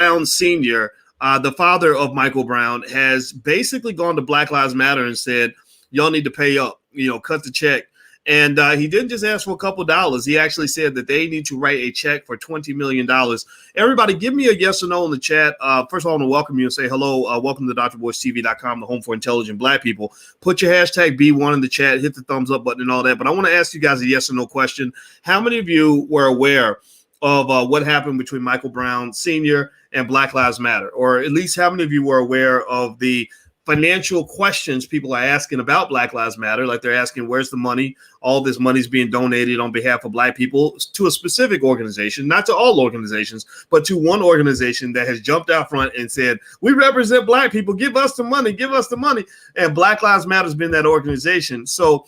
Brown Sr., the father of Michael Brown, has basically gone to Black Lives Matter and said, y'all need to pay up, cut the check. And he didn't just ask for a couple dollars. He actually said that they need to write a check for $20 million. Everybody, give me a yes or no in the chat. First of all, I want to welcome you and say hello. Welcome to drboystv.com, the home for intelligent Black people. Put your hashtag B1 in the chat, hit the thumbs up button and all that. But I want to ask you guys a yes or no question. How many of you were aware of what happened between Michael Brown Sr. and Black Lives Matter? Or at least how many of you were aware of the financial questions people are asking about Black Lives Matter? Like they're asking, where's the money? All this money is being donated on behalf of Black people to a specific organization, not to all organizations, but to one organization that has jumped out front and said, we represent Black people. Give us the money. Give us the money. And Black Lives Matter has been that organization. So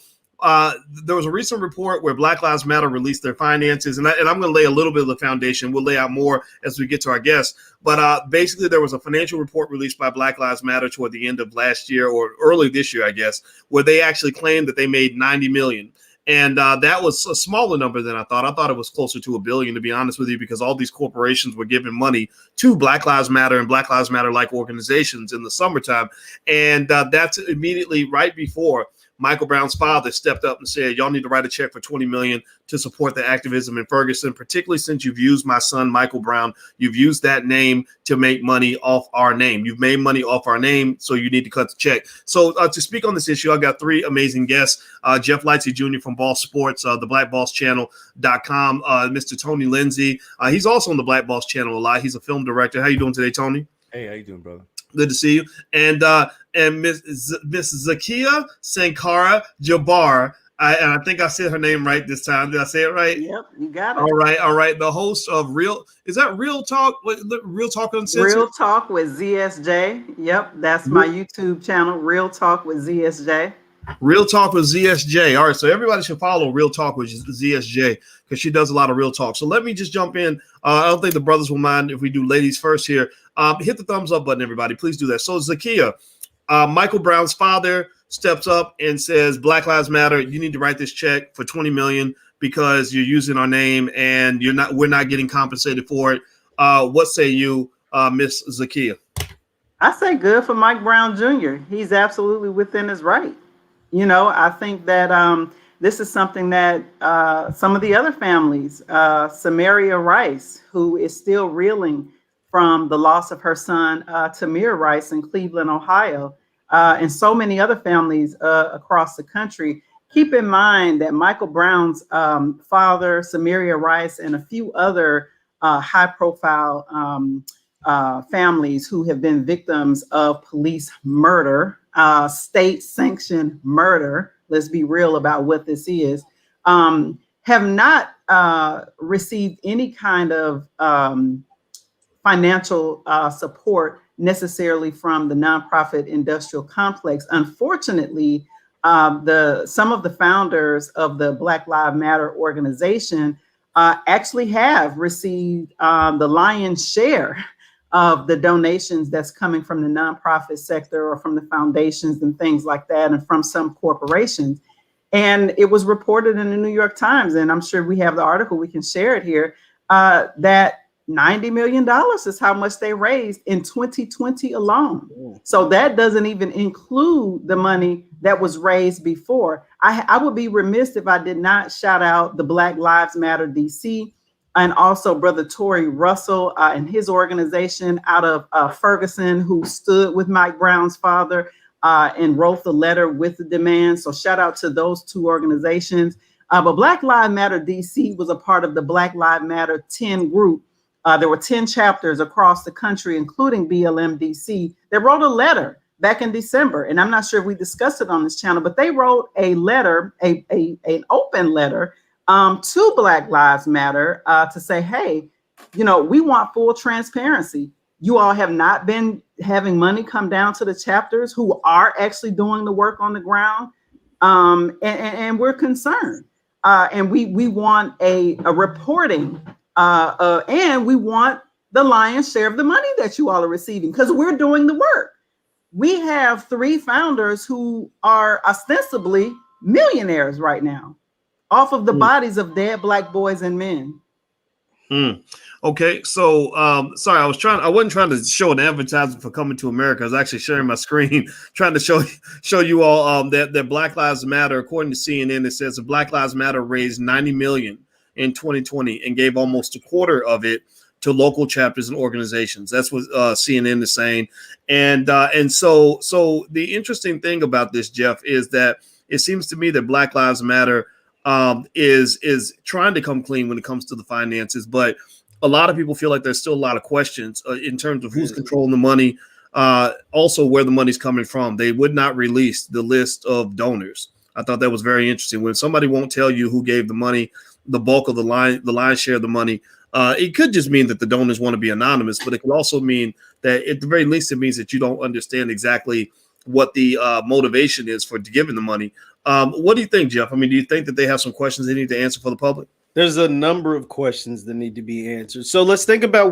there was a recent report where Black Lives Matter released their finances, and I'm going to lay a little bit of the foundation. We'll lay out more as we get to our guests. But basically, there was a financial report released by Black Lives Matter toward the end of last year or early this year, I guess, where they actually claimed that they made $90 million. And that was a smaller number than I thought. I thought it was closer to $1 billion, to be honest with you, because all these corporations were giving money to Black Lives Matter and Black Lives Matter-like organizations in the summertime. And that's immediately right before Michael Brown's father stepped up and said, y'all need to write a check for $20 million to support the activism in Ferguson, particularly since you've used my son, Michael Brown. You've used that name to make money off our name. You've made money off our name, so you need to cut the check. So to speak on this issue, I got three amazing guests. Jeff Lightsey Jr. from Boss Sports, the blackbosschannel.com, Mr. Tony Lindsay. He's also on the Black Boss Channel a lot. He's a film director. How you doing today, Tony? Hey, how you doing, brother? Good to see you. And Miss Zakia Sankara Jabbar. And I think I said her name right this time. Did I say it right? Yep, you got it. All right. The host of Real Talk? Real Talk Uncensored? Real Talk with ZSJ. Yep, that's my YouTube channel, Real Talk with ZSJ. Real Talk with ZSJ. All right, so everybody should follow Real Talk with ZSJ because she does a lot of real talk. So let me just jump in. I don't think the brothers will mind if we do ladies first here. Hit the thumbs up button, everybody. Please do that. So Zakia, Michael Brown's father steps up and says, Black Lives Matter, you need to write this check for $20 million because you're using our name and we're not getting compensated for it. What say you, Miss Zakia? I say good for Mike Brown Jr. He's absolutely within his right. I think that this is something that some of the other families, Samaria Rice, who is still reeling from the loss of her son, Tamir Rice in Cleveland, Ohio, and so many other families across the country. Keep in mind that Michael Brown's father, Samaria Rice, and a few other high-profile families who have been victims of police murder, state-sanctioned murder, let's be real about what this is, have not received any kind of financial support necessarily from the nonprofit industrial complex. Unfortunately, some of the founders of the Black Lives Matter organization actually have received the lion's share of the donations that's coming from the nonprofit sector or from the foundations and things like that, and from some corporations. And it was reported in the New York Times, and I'm sure we have the article, we can share it here, that $90 million is how much they raised in 2020 alone. So that doesn't even include the money that was raised before. I would be remiss if I did not shout out the Black Lives Matter DC, and also Brother Tory Russell and his organization out of Ferguson, who stood with Mike Brown's father and wrote the letter with the demand. So shout out to those two organizations. But Black Lives Matter DC was a part of the Black Lives Matter 10 group. There were 10 chapters across the country, including BLM DC. They wrote a letter back in December, and I'm not sure if we discussed it on this channel, but they wrote a letter, an open letter to Black Lives Matter to say, hey, we want full transparency. You all have not been having money come down to the chapters who are actually doing the work on the ground. And we're concerned. And we want a reporting and we want the lion's share of the money that you all are receiving, because we're doing the work. We have 3 founders who are ostensibly millionaires right now off of the bodies of dead Black boys and men. Mm. Okay, so sorry, I wasn't trying to show an advertisement for coming to America. I was actually sharing my screen, trying to show you all that Black Lives Matter. According to CNN, it says that Black Lives Matter raised 90 million in 2020 and gave almost a quarter of it to local chapters and organizations. That's what CNN is saying, and so the interesting thing about this, Jeff, is that it seems to me that Black Lives Matter is trying to come clean when it comes to the finances, but a lot of people feel like there's still a lot of questions in terms of who's controlling the money, also where the money's coming from. They would not release the list of donors. I thought that was very interesting. When somebody won't tell you who gave the money, the bulk of the lion's share of the money, it could just mean that the donors want to be anonymous, but it could also mean that at the very least it means that you don't understand exactly what the motivation is for giving the money. What do you think, Jeff? I mean, do you think that they have some questions they need to answer for the public? There's a number of questions that need to be answered. So let's think about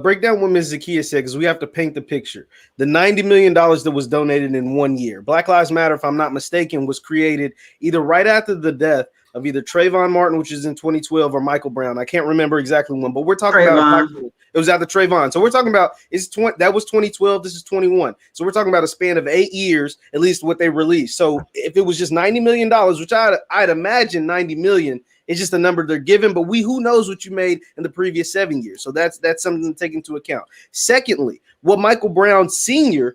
break down what Ms. Zakia said, because we have to paint the picture. The $90 million that was donated in 1 year. Black Lives Matter, if I'm not mistaken, was created either right after the death of either Trayvon Martin, which is in 2012, or Michael Brown. I can't remember exactly when, but we're talking about it was after Trayvon. So we're talking about that was 2012. This is 21. So we're talking about a span of 8 years, at least what they released. So if it was just $90 million, which I'd imagine 90 million is just a number they're given, but who knows what you made in the previous 7 years. So that's something to take into account. Secondly, what Michael Brown Sr.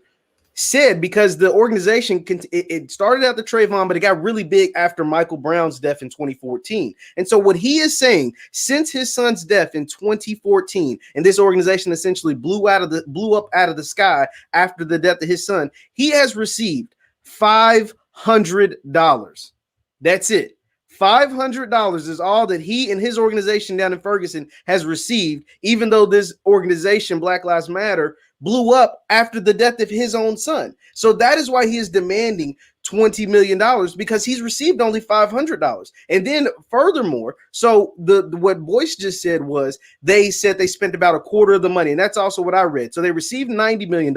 said, because the organization it started out the Trayvon, but it got really big after Michael Brown's death in 2014. And so what he is saying, since his son's death in 2014, and this organization essentially blew up out of the sky after the death of his son, he has received $500. That's it. $500 is all that he and his organization down in Ferguson has received, even though this organization, Black Lives Matter, blew up after the death of his own son. So that is why he is demanding $20 million, because he's received only $500. And then furthermore, so what Boyce just said was they said they spent about a quarter of the money. And that's also what I read. So they received $90 million,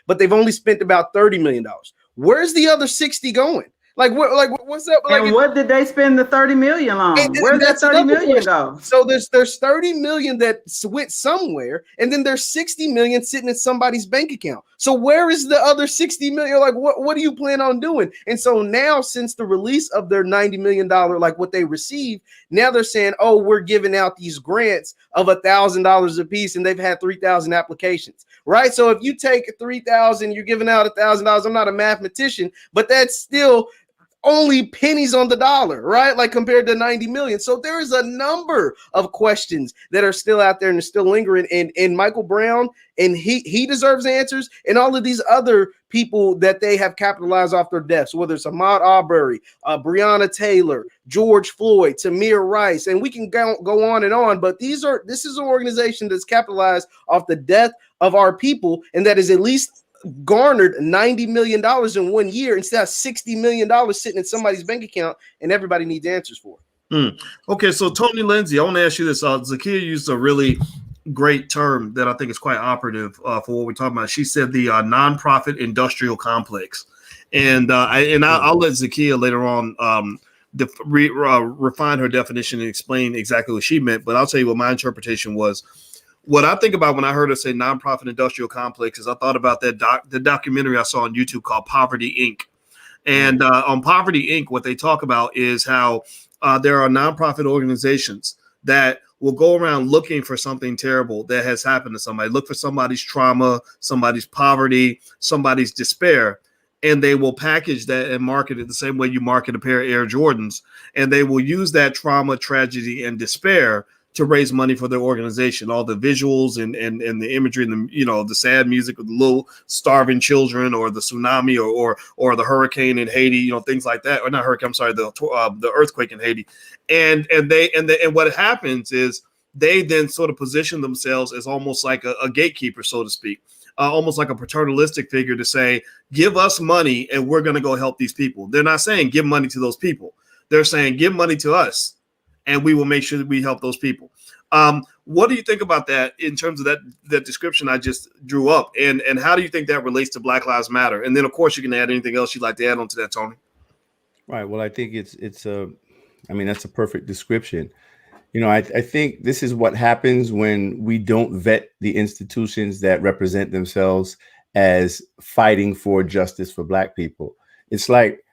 but they've only spent about $30 million. Where's the other 60 going? What's up? And what did they spend the 30 million on? Where'd that 30 million go? So there's 30 million that went somewhere, and then there's 60 million sitting in somebody's bank account. So where is the other 60 million? Like, what do you plan on doing? And so now, since the release of their $90 million, like what they received, now they're saying, oh, we're giving out these grants of $1,000 a piece, and they've had 3,000 applications, right? So if you take 3,000, you're giving out $1,000. I'm not a mathematician, but that's still only pennies on the dollar, right? Like compared to 90 million. So there is a number of questions that are still out there and are still lingering. And Michael Brown, and he deserves answers, and all of these other people that they have capitalized off their deaths, whether it's Ahmaud Arbery, Breonna Taylor, George Floyd, Tamir Rice, and we can go on and on. But this is an organization that's capitalized off the death of our people, and that is at least garnered $90 million in 1 year instead of $60 million sitting in somebody's bank account, and everybody needs answers for it. Okay, so Tony Lindsay, I want to ask you this. Zakia used a really great term that I think is quite operative for what we're talking about. She said the nonprofit industrial complex, and I'll let Zakia later on refine her definition and explain exactly what she meant. But I'll tell you what my interpretation was. What I think about when I heard her say nonprofit industrial complex is I thought about the documentary I saw on YouTube called Poverty Inc. And on Poverty Inc., what they talk about is how there are nonprofit organizations that will go around looking for something terrible that has happened to somebody, look for somebody's trauma, somebody's poverty, somebody's despair, and they will package that and market it the same way you market a pair of Air Jordans. And they will use that trauma, tragedy, and despair to raise money for their organization. All the visuals and the imagery and the sad music of the little starving children, or the tsunami, or the hurricane in Haiti, things like that. Or not hurricane, I'm sorry, the earthquake in Haiti. And what happens is they then sort of position themselves as almost like a gatekeeper, so to speak, almost like a paternalistic figure to say, give us money and we're going to go help these people. They're not saying give money to those people. They're saying give money to us, and we will make sure that we help those people. What do you think about that in terms of that description I just drew up? And how do you think that relates to Black Lives Matter? And then, of course, you can add anything else you'd like to add on to that, Tony. Right. Well, I think it's that's a perfect description. You know, I think this is what happens when we don't vet the institutions that represent themselves as fighting for justice for Black people. It's like,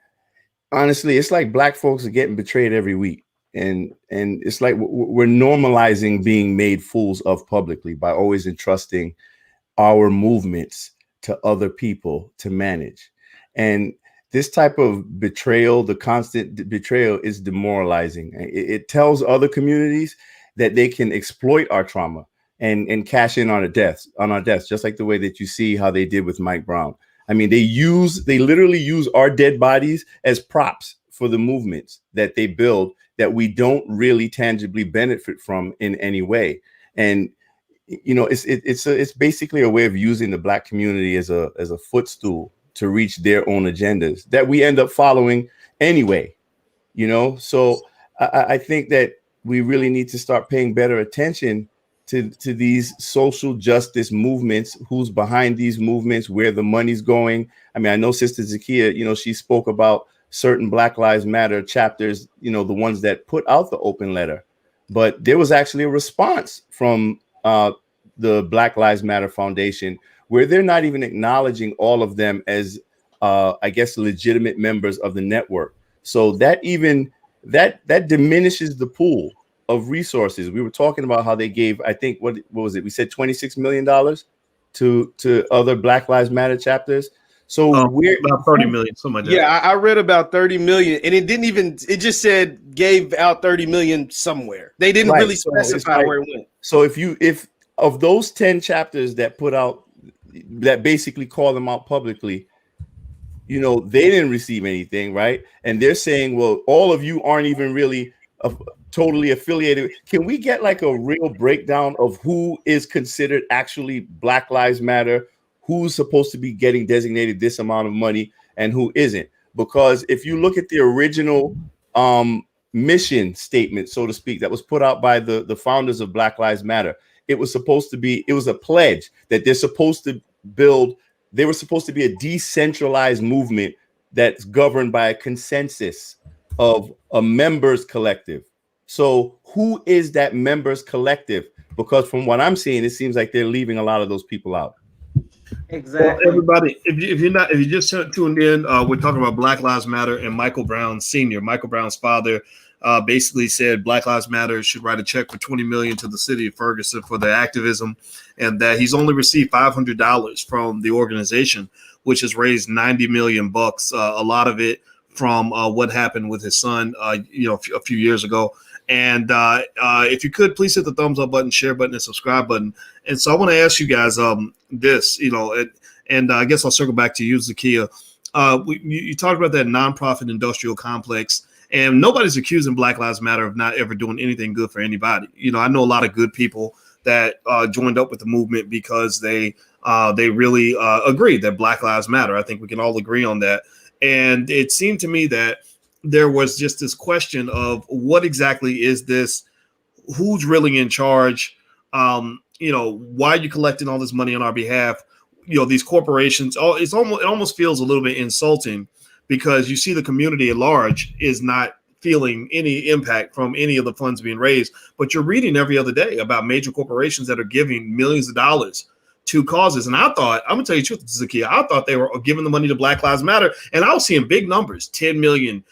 honestly, it's like Black folks are getting betrayed every week. And it's like we're normalizing being made fools of publicly by always entrusting our movements to other people to manage. And this type of betrayal, the constant betrayal, is demoralizing. It tells other communities that they can exploit our trauma and cash in on our deaths, just like the way that you see how they did with Mike Brown. I mean, they literally use our dead bodies as props for the movements that they build that we don't really tangibly benefit from in any way. And you know, it's basically a way of using the Black community as a footstool to reach their own agendas that we end up following anyway. You know, so I think that we really need to start paying better attention to these social justice movements, who's behind these movements, where the money's going. I mean, I know Sister Zakiya, you know, she spoke about certain Black Lives Matter chapters, you know, the ones that put out the open letter, but there was actually a response from the Black Lives Matter Foundation, where they're not even acknowledging all of them as, I guess, legitimate members of the network. So that diminishes the pool of resources. We were talking about how they gave, I think, what was it? We said $26 million to other Black Lives Matter chapters. So we're about 30 million, something like that. Yeah, I read about 30 million, and it just said gave out 30 million somewhere. They didn't really specify where it went. So if of those 10 chapters that put out, that basically call them out publicly, you know, they didn't receive anything, right? And they're saying, well, all of you aren't even really totally affiliated. Can we get like a real breakdown of who is considered actually Black Lives Matter, who's supposed to be getting designated this amount of money, and who isn't? Because if you look at the original mission statement, so to speak, that was put out by the founders of Black Lives Matter, it was a pledge that they were supposed to be a decentralized movement that's governed by a consensus of a members collective. So who is that members collective? Because from what I'm seeing, it seems like they're leaving a lot of those people out. Exactly. Well, everybody, if you just tuned in, we're talking about Black Lives Matter and Michael Brown Sr. Michael Brown's father basically said Black Lives Matter should write a check for $20 million to the city of Ferguson for their activism, and that he's only received $500 from the organization, which has raised $90 million bucks. A lot of it from what happened with his son, a few years ago. And if you could, please hit the thumbs up button, share button, and subscribe button. And so I want to ask you guys this, and I guess I'll circle back to you, Zakiya. You talked about that nonprofit industrial complex, and nobody's accusing Black Lives Matter of not ever doing anything good for anybody. You know, I know a lot of good people that joined up with the movement because they really agree that Black Lives Matter. I think we can all agree on that. And it seemed to me that there was just this question of what exactly is this? Who's really in charge? Why are you collecting all this money on our behalf? These corporations. It almost feels a little bit insulting because you see the community at large is not feeling any impact from any of the funds being raised. But you're reading every other day about major corporations that are giving millions of dollars to causes. And I thought, I'm gonna tell you the truth, Zakiya, I thought they were giving the money to Black Lives Matter, and I was seeing big numbers, 10 million.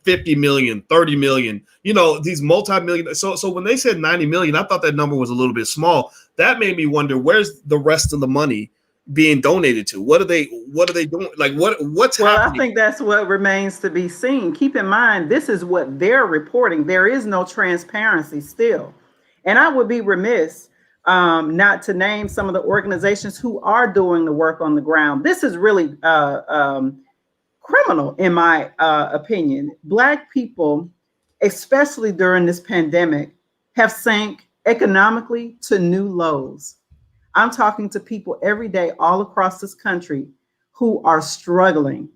50 million, 30 million, these multi-million. So when they said 90 million, I thought that number was a little bit small. That made me wonder, where's the rest of the money being donated to? What are they doing? Like what's happening? I think that's what remains to be seen. Keep in mind, this is what they're reporting. There is no transparency still. And I would be remiss not to name some of the organizations who are doing the work on the ground. This is really criminal, in my opinion. Black people, especially during this pandemic, have sank economically to new lows. I'm talking to people every day all across this country who are struggling,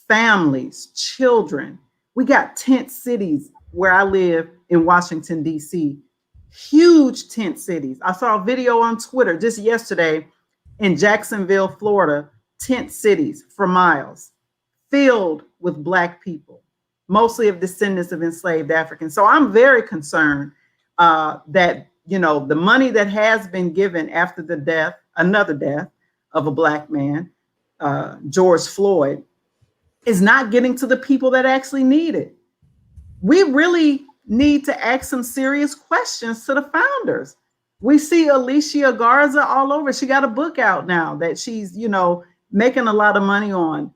families, children. We got tent cities where I live in Washington, D.C., huge tent cities. I saw a video on Twitter just yesterday in Jacksonville, Florida, tent cities for miles, filled with Black people, mostly of descendants of enslaved Africans. So I'm very concerned that, the money that has been given after the another death of a Black man, George Floyd, is not getting to the people that actually need it. We really need to ask some serious questions to the founders. We see Alicia Garza all over. She got a book out now that she's, making a lot of money on.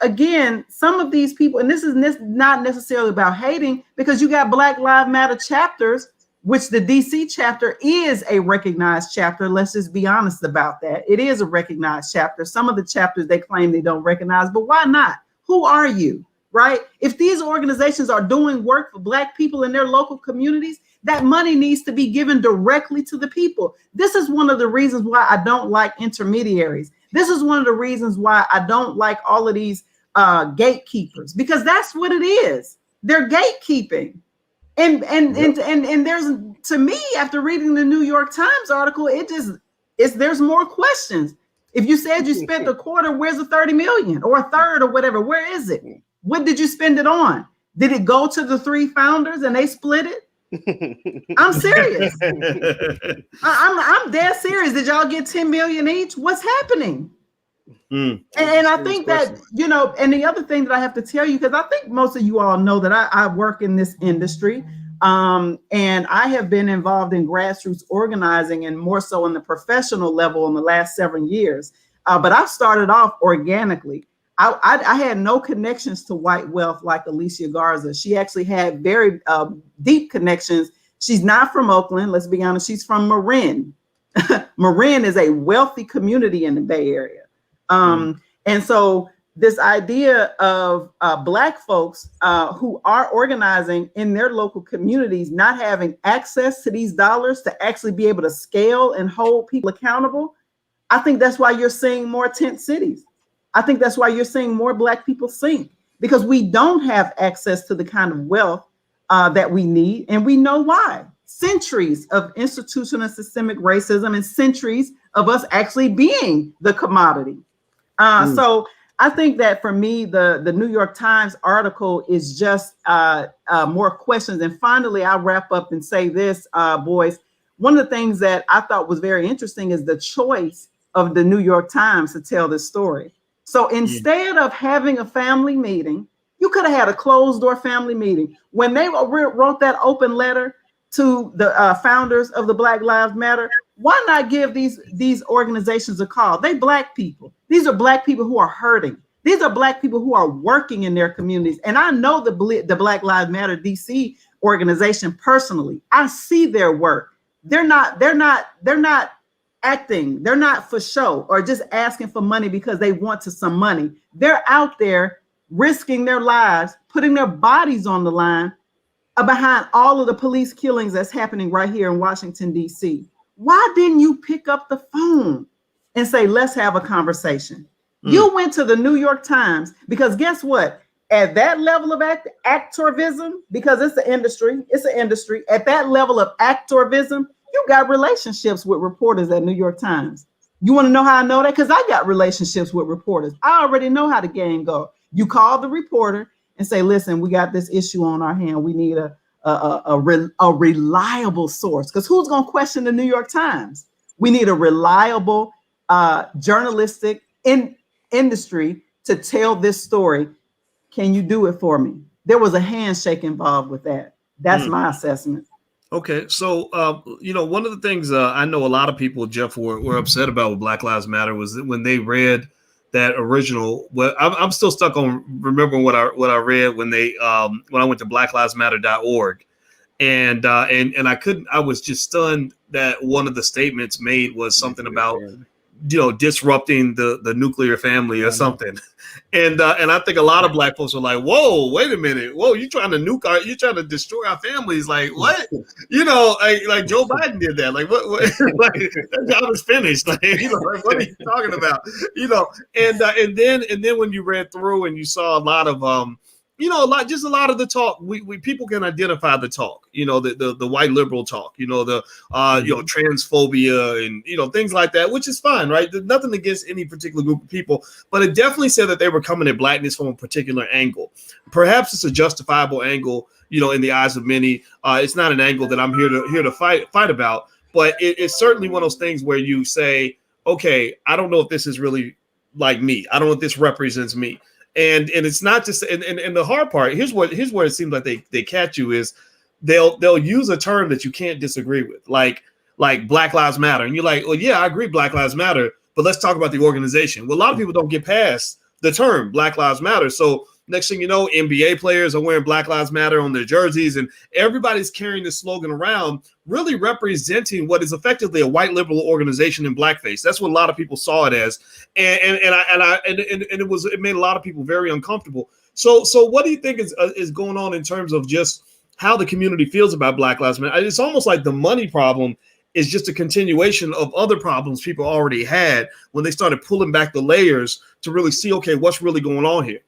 Again, some of these people, and this is not necessarily about hating, because you got Black Lives Matter chapters, which the DC chapter is a recognized chapter. Let's just be honest about that. It is a recognized chapter. Some of the chapters they claim they don't recognize, but why not? Who are you, right? If these organizations are doing work for Black people in their local communities, that money needs to be given directly to the people. This is one of the reasons why I don't like intermediaries. This is one of the reasons why I don't like all of these gatekeepers, because that's what it is. They're gatekeeping. And there's, to me, after reading the New York Times article, there's more questions. If you said you spent a quarter, where's the 30 million or a third or whatever? Where is it? What did you spend it on? Did it go to the three founders and they split it? I'm serious. I'm dead serious. Did y'all get 10 million each? What's happening? And I think that, and the other thing that I have to tell you, because I think most of you all know that I work in this industry, and I have been involved in grassroots organizing and more so on the professional level in the last 7 years. But I started off organically. I had no connections to white wealth like Alicia Garza. She actually had very deep connections. She's not from Oakland. Let's be honest. She's from Marin. Marin is a wealthy community in the Bay Area. And so this idea of Black folks who are organizing in their local communities, not having access to these dollars to actually be able to scale and hold people accountable, I think that's why you're seeing more tent cities. I think that's why you're seeing more Black people sink, because we don't have access to the kind of wealth that we need. And we know why. Centuries of institutional and systemic racism and centuries of us actually being the commodity. So I think that for me, the New York Times article is just more questions. And finally, I'll wrap up and say this, boys. One of the things that I thought was very interesting is the choice of the New York Times to tell this story. So instead of having a family meeting, you could have had a closed door family meeting. When they wrote that open letter to the founders of the Black Lives Matter, why not give these organizations a call? They Black people. These are Black people who are hurting. These are Black people who are working in their communities. And I know the Black Lives Matter DC organization personally. I see their work. They're not acting. They're not for show or just asking for money because they want some money. They're out there risking their lives, putting their bodies on the line behind all of the police killings that's happening right here in Washington, D.C. Why didn't you pick up the phone and say, let's have a conversation? You went to the New York Times because guess what? At that level of activism, because it's an industry, at that level of activism, you got relationships with reporters at New York Times. You want to know how I know that? Because I got relationships with reporters. I already know how the game goes. You call the reporter and say, listen, we got this issue on our hand. We need a reliable source. Because who's going to question the New York Times? We need a reliable journalistic industry to tell this story. Can you do it for me? There was a handshake involved with that. That's my assessment. Okay, so one of the things I know a lot of people, Jeff, were upset about with Black Lives Matter was that when they read that original. Well, I'm still stuck on remembering what I read when I went to blacklivesmatter.org, and I was just stunned that one of the statements made was something about disrupting the nuclear family or something. And I think a lot of Black folks are like, whoa, wait a minute. Whoa, you're trying to destroy our families. Like what? Like Joe Biden did that. Like what like that job is finished. Like, like, what are you talking about? And then when you read through and you saw a lot of a lot of the talk. We people can identify the talk. The white liberal talk. The transphobia and things like that, which is fine, right? There's nothing against any particular group of people, but it definitely said that they were coming at blackness from a particular angle. Perhaps it's a justifiable angle, in the eyes of many. It's not an angle that I'm here to fight about, but it's certainly one of those things where you say, okay, I don't know if this is really like me. I don't know if this represents me. And it's not just and the hard part, here's where it seems like they catch you is they'll use a term that you can't disagree with, like Black Lives Matter. And you're like, well, yeah, I agree, Black Lives Matter, but let's talk about the organization. Well, a lot of people don't get past the term Black Lives Matter. So next thing you know, NBA players are wearing Black Lives Matter on their jerseys, and everybody's carrying this slogan around, really representing what is effectively a white liberal organization in blackface. That's what a lot of people saw it as, and it made a lot of people very uncomfortable. So what do you think is going on in terms of just how the community feels about Black Lives Matter? It's almost like the money problem is just a continuation of other problems people already had when they started pulling back the layers to really see, okay, what's really going on here.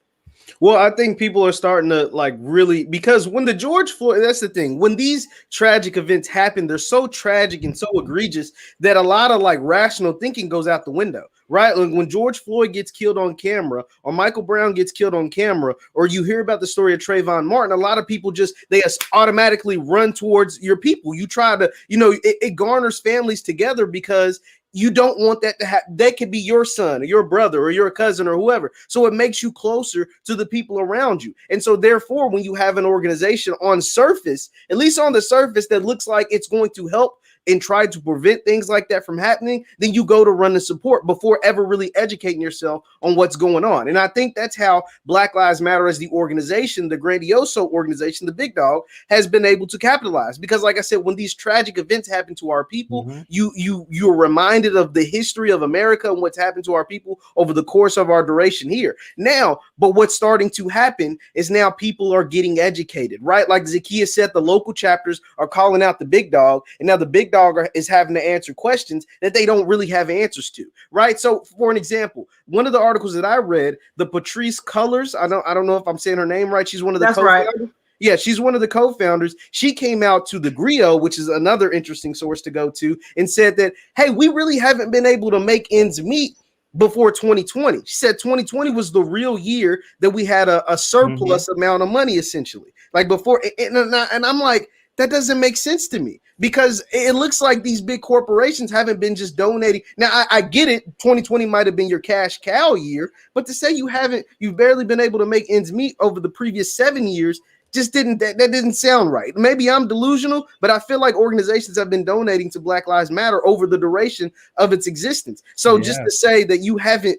Well, I think people are starting to really, because when the George Floyd, that's the thing, when these tragic events happen, they're so tragic and so egregious that a lot of rational thinking goes out the window, right? When George Floyd gets killed on camera, or Michael Brown gets killed on camera, or you hear about the story of Trayvon Martin, a lot of people they automatically run towards your people. You try to, it garners families together because you don't want that to happen. That could be your son or your brother or your cousin or whoever. So it makes you closer to the people around you. And so therefore, when you have an organization on surface, at least on the surface, that looks like it's going to help and try to prevent things like that from happening, then you go to run the support before ever really educating yourself on what's going on. And I think that's how Black Lives Matter as the organization, the grandioso organization, the big dog, has been able to capitalize. Because like I said, when these tragic events happen to our people, you're reminded of the history of America and what's happened to our people over the course of our duration here. Now, but what's starting to happen is now people are getting educated, right? Like Zacchaeus said, the local chapters are calling out the big dog, and now the big dog is having to answer questions that they don't really have answers to, right? So for an example, one of the articles that I read, the Patrice Cullors, I don't know if I'm saying her name right. She's one of the co-founders. Right. Yeah, she's one of the co-founders. She came out to the Griot, which is another interesting source to go to, and said that, hey, we really haven't been able to make ends meet before 2020. She said 2020 was the real year that we had a surplus amount of money, essentially. Like before, and I'm like, that doesn't make sense to me, because it looks like these big corporations haven't been just donating. Now, I get it. 2020 might have been your cash cow year, but to say you've barely been able to make ends meet over the previous 7 years just that didn't sound right. Maybe I'm delusional, but I feel like organizations have been donating to Black Lives Matter over the duration of its existence. So just to say that you haven't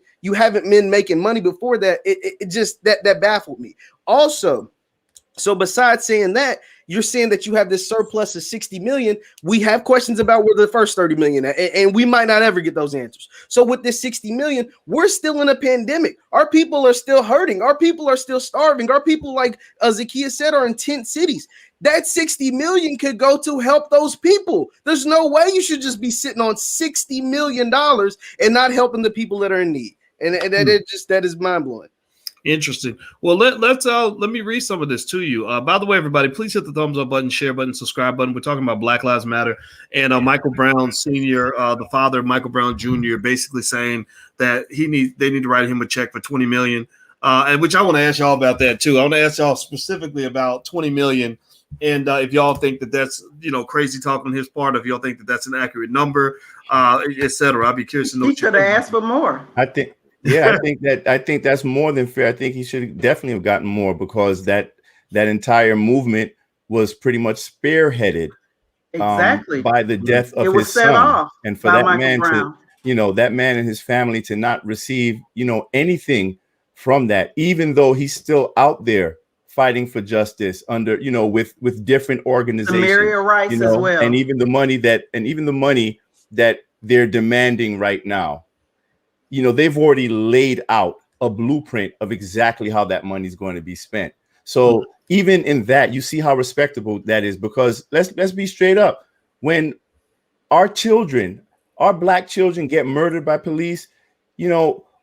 been making money before that, it just that baffled me. Also, so besides saying that, you're saying that you have this surplus of 60 million. We have questions about where the first 30 million at, and we might not ever get those answers. So with this 60 million, we're still in a pandemic. Our people are still hurting. Our people are still starving. Our people, like Zacchaeus said, are in tent cities. That 60 million could go to help those people. There's no way you should just be sitting on $60 million and not helping the people that are in need. And that is mind blowing. Interesting. Well, let me read some of this to you. By the way, everybody, please hit the thumbs up button, share button, subscribe button. We're talking about Black Lives Matter and Michael Brown Sr., the father of Michael Brown Jr., basically saying that they need to write him a check for $20 million. And which I want to ask y'all about that too. I want to ask y'all specifically about $20 million, and if y'all think that that's crazy talk on his part, if y'all think that that's an accurate number, etc. I'd be curious to know. He should have asked for more. I think. Yeah, I think that's more than fair. I think he should definitely have gotten more, because that entire movement was pretty much spearheaded by the death of his son. And for that man that man and his family to not receive, anything from that, even though he's still out there fighting for justice under, with different organizations, rights as well. And even the money that they're demanding right now. They've already laid out a blueprint of exactly how that money is going to be spent. So even in that, you see how respectable that is, because let's be straight up. When our Black children get murdered by police,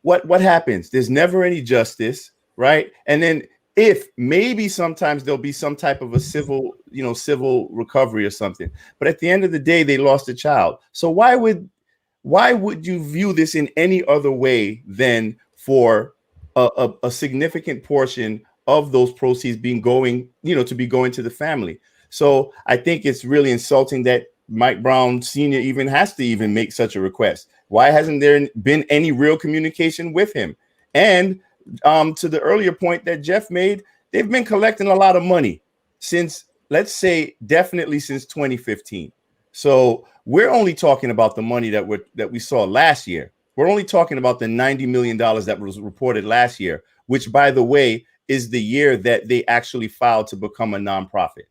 what happens? There's never any justice, right? And then if maybe sometimes there'll be some type of a civil, civil recovery or something. But at the end of the day, they lost a child. So why would you view this in any other way than for a significant portion of those proceeds being going to the family? So I think it's really insulting that Mike Brown Sr. even has to even make such a request. Why hasn't there been any real communication with him? And to the earlier point that Jeff made, they've been collecting a lot of money since, let's say, definitely since 2015. So we're only talking about the money that we saw last year. We're only talking about the $90 million that was reported last year, which, by the way, is the year that they actually filed to become a nonprofit.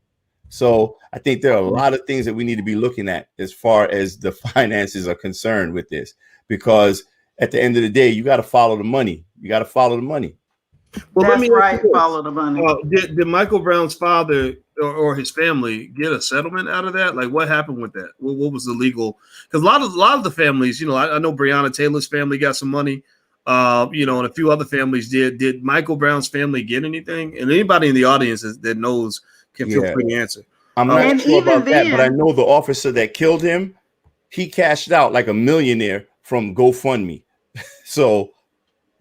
So I think there are a lot of things that we need to be looking at as far as the finances are concerned with this, because at the end of the day, you got to follow the money. Well, That's right. Follow the money. Did Michael Brown's father or his family get a settlement out of that? Like, what happened with that? What was the legal? Because a lot of the families, I know Breonna Taylor's family got some money, and a few other families did. Did Michael Brown's family get anything? And anybody in the audience that knows can feel free to answer. I'm not sure about that, but I know the officer that killed him, he cashed out like a millionaire from GoFundMe. So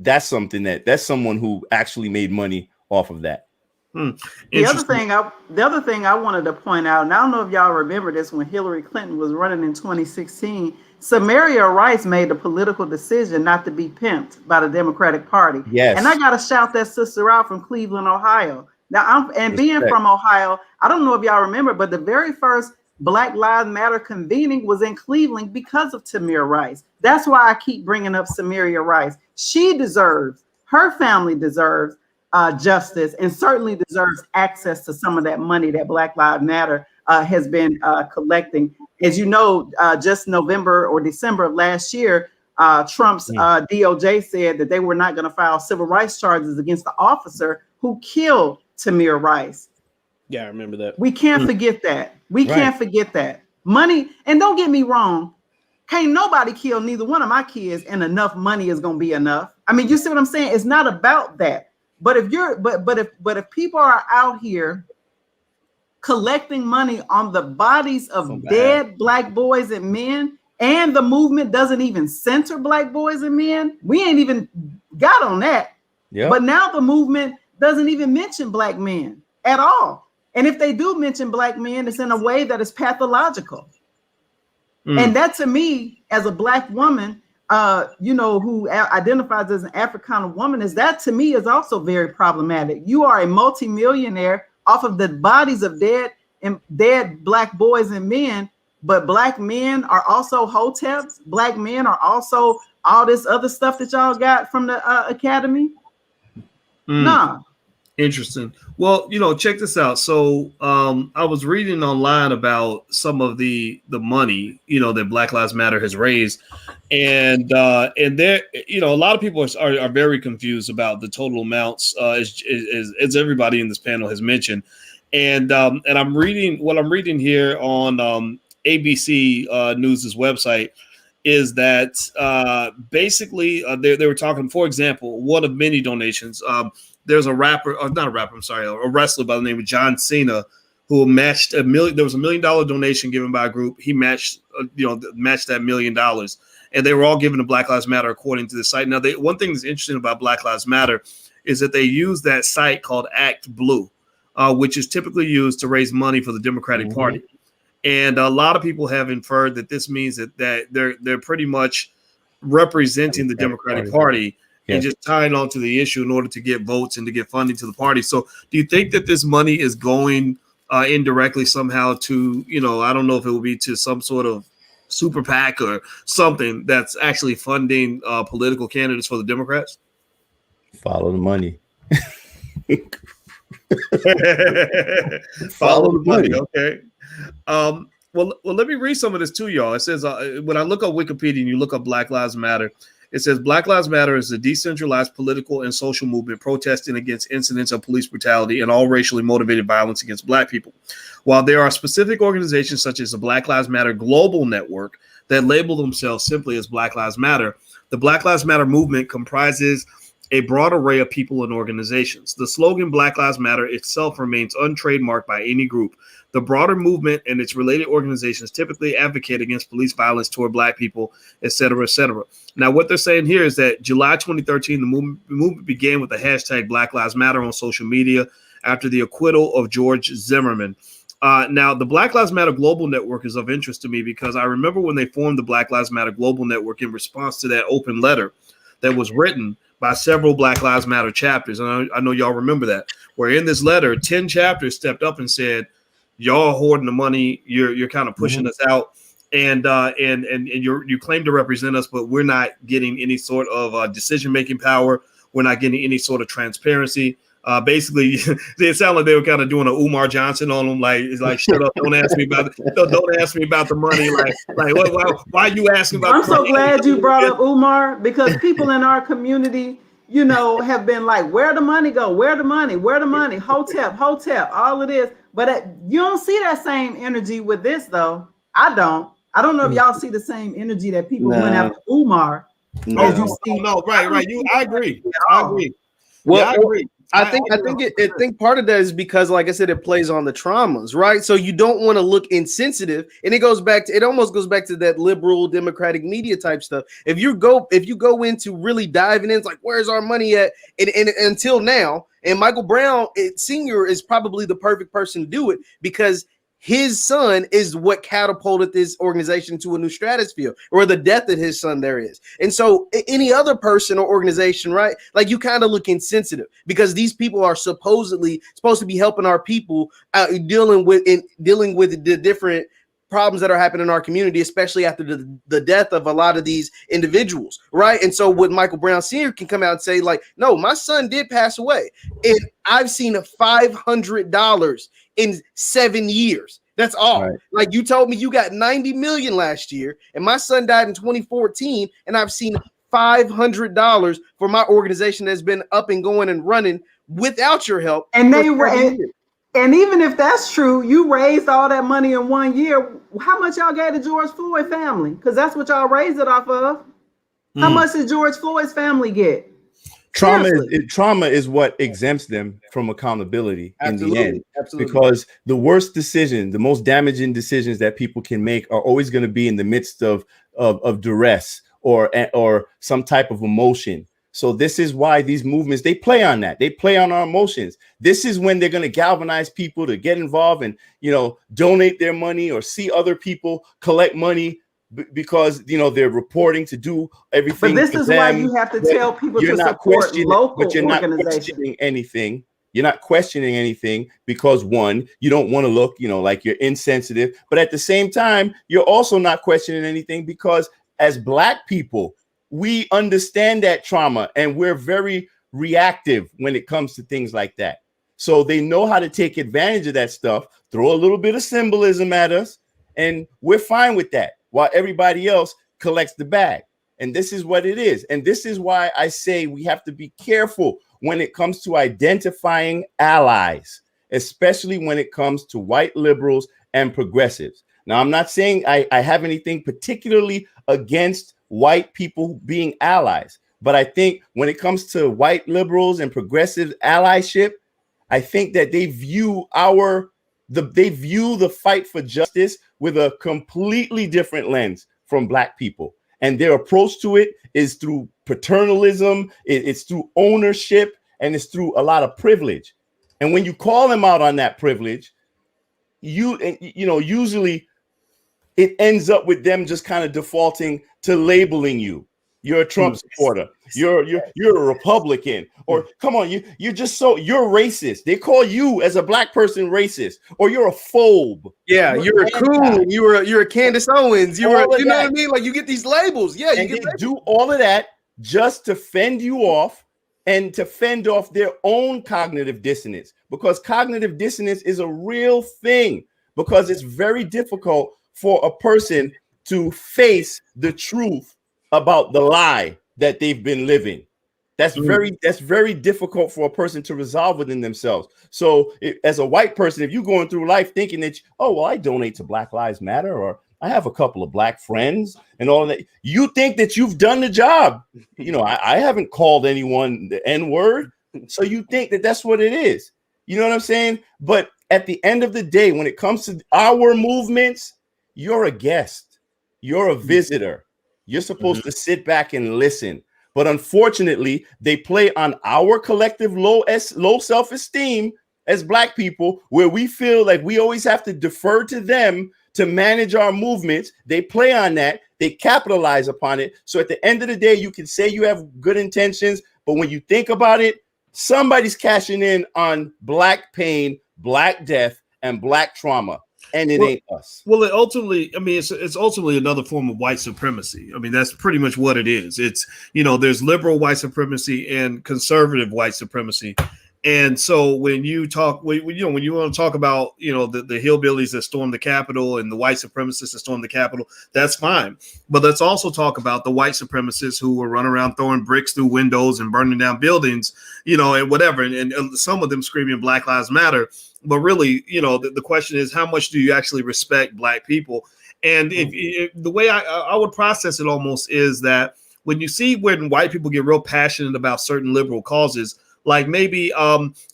that's someone who actually made money off of that. The other thing I wanted to point out, and I don't know if y'all remember this, when Hillary Clinton was running in 2016, Samaria Rice made a political decision not to be pimped by the Democratic Party. Yes. And I got to shout that sister out from Cleveland, Ohio. Now, being from Ohio, I don't know if y'all remember, but the very first Black Lives Matter convening was in Cleveland because of Tamir Rice. That's why I keep bringing up Samaria Rice. Her family deserves justice, and certainly deserves access to some of that money that Black Lives Matter has been collecting. As you know, just November or December of last year, Trump's DOJ said that they were not going to file civil rights charges against the officer who killed Tamir Rice. Yeah, I remember that. We can't forget that. Can't forget that. Money, and don't get me wrong, can't nobody kill neither one of my kids, and enough money is gonna be enough. I mean, you see what I'm saying? It's not about that. But if people are out here collecting money on the bodies of dead Black boys and men, and the movement doesn't even center Black boys and men, we ain't even got on that. Yeah. But now the movement doesn't even mention Black men at all. And if they do mention Black men, it's in a way that is pathological. And that, to me, as a Black woman, who identifies as an Africana woman, to me is also very problematic. You are a multimillionaire off of the bodies of dead Black boys and men, but Black men are also hoteps. Black men are also all this other stuff that y'all got from the academy. Nah. Interesting. Well, check this out. So I was reading online about some of the money, that Black Lives Matter has raised. And there, a lot of people are very confused about the total amounts, as everybody in this panel has mentioned. And I'm reading here on ABC News's website is that basically they were talking, for example, one of many donations. There's a wrestler by the name of John Cena who matched $1 million. There was $1 million donation given by a group. He matched that $1 million, and they were all given to Black Lives Matter according to the site. Now, one thing that's interesting about Black Lives Matter is that they use that site called Act Blue, which is typically used to raise money for the Democratic Party. And a lot of people have inferred that this means that they're pretty much representing the Democratic Party. And just tying on to the issue in order to get votes and to get funding to the party. So do you think that this money is going indirectly somehow to, I don't know if it will be to some sort of super PAC or something that's actually funding political candidates for the Democrats? Follow the money. Follow the money. Okay. Well, let me read some of this to y'all. It says, when I look up Wikipedia and you look up Black Lives Matter, it says Black Lives Matter is a decentralized political and social movement protesting against incidents of police brutality and all racially motivated violence against Black people. While there are specific organizations such as the Black Lives Matter Global Network that label themselves simply as Black Lives Matter, the Black Lives Matter movement comprises a broad array of people and organizations. The slogan Black Lives Matter itself remains untrademarked by any group. The broader movement and its related organizations typically advocate against police violence toward Black people, et cetera, et cetera. Now, what they're saying here is that July 2013, the movement began with the hashtag Black Lives Matter on social media after the acquittal of George Zimmerman. Now, the Black Lives Matter Global Network is of interest to me because I remember when they formed the Black Lives Matter Global Network in response to that open letter that was written by several Black Lives Matter chapters. And I know y'all remember that, where in this letter, 10 chapters stepped up and said, y'all hoarding the money, you're kind of pushing us out, and you claim to represent us, but we're not getting any sort of decision-making power. We're not getting any sort of transparency. Basically, it sounded like they were kind of doing a Umar Johnson on them, like it's like, shut up, don't ask me about don't ask me about the money. Like why are you asking about? I'm the money? so glad you brought up Umar, because people in our community, you know, have been like, where the money go? Where the money? Where the money? Hotep, all of this. But you don't see that same energy with this, though. I don't know if y'all see the same energy that people went after Umar. No, right. I agree. Well, yeah, I agree. I think part of that is because, like I said, it plays on the traumas, right? So you don't want to look insensitive, and it almost goes back to that liberal democratic media type stuff. If you go into really diving in, it's like, where's our money at? And until now, and Michael Brown Sr. is probably the perfect person to do it, because his son is what catapulted this organization to a new stratosphere, or the death of his son there is. And so any other person or organization, right? Like, you kind of look insensitive because these people are supposed to be helping our people out, dealing with the different problems that are happening in our community, especially after the death of a lot of these individuals, right? And so what Michael Brown Sr. can come out and say, like, no, my son did pass away, and I've seen $500 in 7 years. That's all. Right. Like, you told me you got 90 million last year, and my son died in 2014, and I've seen $500 for my organization that's been up and going and running without your help. And even if that's true, you raised all that money in 1 year. How much y'all gave the George Floyd family? Because that's what y'all raised it off of. How much did George Floyd's family get? Trauma is what exempts them from accountability in the end. Absolutely. Because the worst decision, the most damaging decisions that people can make are always going to be in the midst of duress or some type of emotion. So this is why these movements, they play on that. They play on our emotions. This is when they're going to galvanize people to get involved and, donate their money or see other people collect money because, they're reporting to do everything. But this is why you have to tell people to support local organizations. You're not questioning anything. You're not questioning anything because, one, you don't want to look, like you're insensitive. But at the same time, you're also not questioning anything because as Black people, we understand that trauma and we're very reactive when it comes to things like that. So they know how to take advantage of that stuff, throw a little bit of symbolism at us, and we're fine with that while everybody else collects the bag. And this is what it is. And this is why I say we have to be careful when it comes to identifying allies, especially when it comes to white liberals and progressives. Now, I'm not saying I have anything particularly against white people being allies, but I think when it comes to white liberals and progressive allyship, I think that they view the fight for justice with a completely different lens from Black people, and their approach to it is through paternalism, it's through ownership, and it's through a lot of privilege. And when you call them out on that privilege, usually it ends up with them just kind of defaulting to labeling you. You're a Trump supporter. You're a Republican, or come on, you're racist. They call you as a Black person racist, or you're a phobe. Yeah, you're a coon. You're a Candace Owens. You know what I mean? Like, you get these labels. Yeah, and they do all of that just to fend you off and to fend off their own cognitive dissonance, because cognitive dissonance is a real thing, because it's very difficult for a person to face the truth about the lie that they've been living. That's very difficult for a person to resolve within themselves. So as a white person, if you're going through life thinking that, I donate to Black Lives Matter, or I have a couple of black friends and all that. You think that you've done the job. You know, I haven't called anyone the N-word. So you think that that's what it is. You know what I'm saying? But at the end of the day, when it comes to our movements, you're a guest. You're a visitor. You're supposed to sit back and listen. But unfortunately, they play on our collective low self-esteem as black people, where we feel like we always have to defer to them to manage our movements. They play on that. They capitalize upon it. So at the end of the day, you can say you have good intentions, but when you think about it, somebody's cashing in on black pain, black death, and black trauma. And it ain't us. Well, it ultimately, I mean, it's ultimately another form of white supremacy. I mean, that's pretty much what it is. It's, you know, there's liberal white supremacy and conservative white supremacy. And so when you talk, when you want to talk about, you know, the hillbillies that stormed the Capitol and the white supremacists that stormed the Capitol, that's fine. But let's also talk about the white supremacists who were running around throwing bricks through windows and burning down buildings, you know, and whatever. And some of them screaming Black Lives Matter. But really, you know, the question is, how much do you actually respect black people? And if the way I would process it almost is that when you see when white people get real passionate about certain liberal causes, like maybe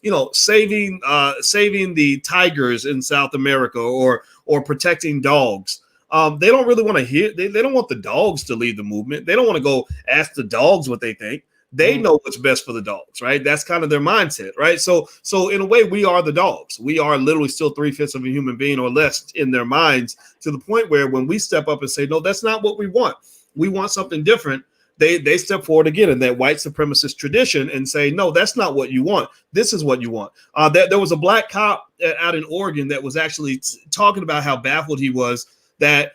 you know, saving the tigers in South America or protecting dogs. They don't really want to hear. They don't want the dogs to lead the movement. They don't want to go ask the dogs what they think. They know what's best for the dogs, right? That's kind of their mindset, right? So in a way, we are the dogs. We are literally still 3/5 of a human being or less in their minds, to the point where when we step up and say, no, that's not what we want. We want something different. They step forward again in that white supremacist tradition and say, no, that's not what you want. This is what you want. There was a black cop out in Oregon that was actually talking about how baffled he was that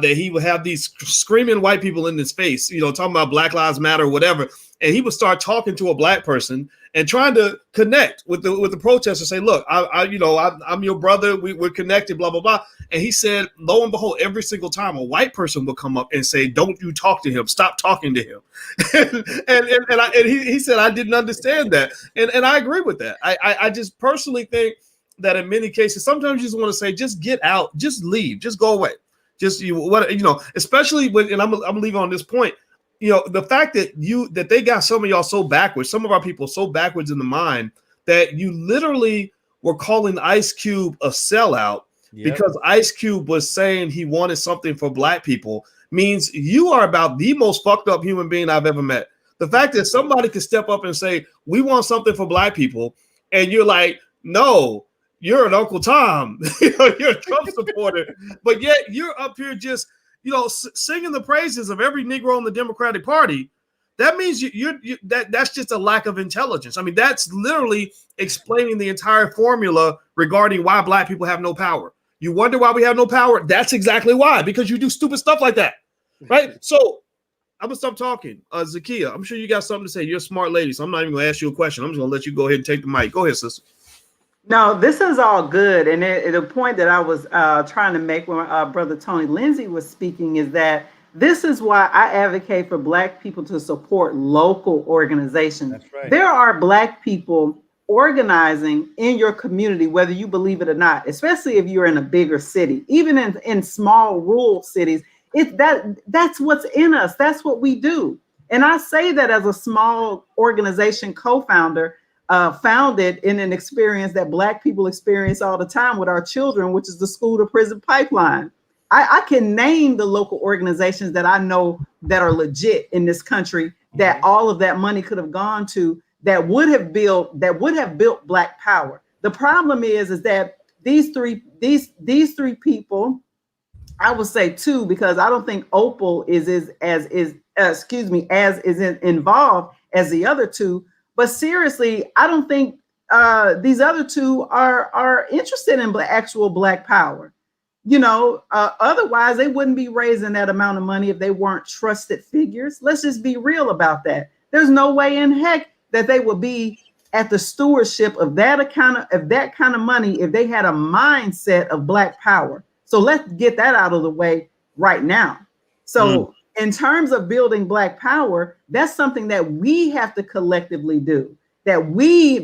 he would have these screaming white people in his face, you know, talking about Black Lives Matter or whatever. And he would start talking to a black person and trying to connect with the protesters, say, look, I'm your brother. We're connected, blah, blah, blah. And he said, lo and behold, every single time a white person would come up and say, don't you talk to him. Stop talking to him. and he said, I didn't understand that. And I agree with that. I just personally think that in many cases, sometimes you just want to say, just get out, just leave, just go away. Just, especially when, and I'm leaving on this point, you know, the fact that they got some of y'all so backwards, some of our people so backwards in the mind that you literally were calling Ice Cube a sellout because Ice Cube was saying he wanted something for black people, means you are about the most fucked up human being I've ever met. The fact that somebody could step up and say, we want something for black people, and you're like, no, you're an Uncle Tom, you're a Trump supporter, but yet you're up here just, you know, singing the praises of every Negro in the Democratic Party. That means that's just a lack of intelligence. I mean, that's literally explaining the entire formula regarding why black people have no power. You wonder why we have no power? That's exactly why, because you do stupid stuff like that, right? So I'm gonna stop talking. Zakia, I'm sure you got something to say. You're a smart lady, so I'm not even gonna ask you a question. I'm just gonna let you go ahead and take the mic. Go ahead, sister. No, this is all good. And the point that I was trying to make when Brother Tony Lindsay was speaking is that this is why I advocate for black people to support local organizations. That's right. There are black people organizing in your community, whether you believe it or not, especially if you're in a bigger city, even in small rural cities. That's what's in us. That's what we do. And I say that as a small organization co-founder, founded in an experience that black people experience all the time with our children, which is the school to prison pipeline. I can name the local organizations that I know that are legit in this country, that all of that money could have gone to, that would have built black power. The problem is that these three people, I would say two, because I don't think Opal is involved as the other two. But seriously, I don't think these other two are interested in actual black power. You know, otherwise they wouldn't be raising that amount of money if they weren't trusted figures. Let's just be real about that. There's no way in heck that they would be at the stewardship of that kind of money if they had a mindset of black power. So let's get that out of the way right now. So in terms of building black power, that's something that we have to collectively do. That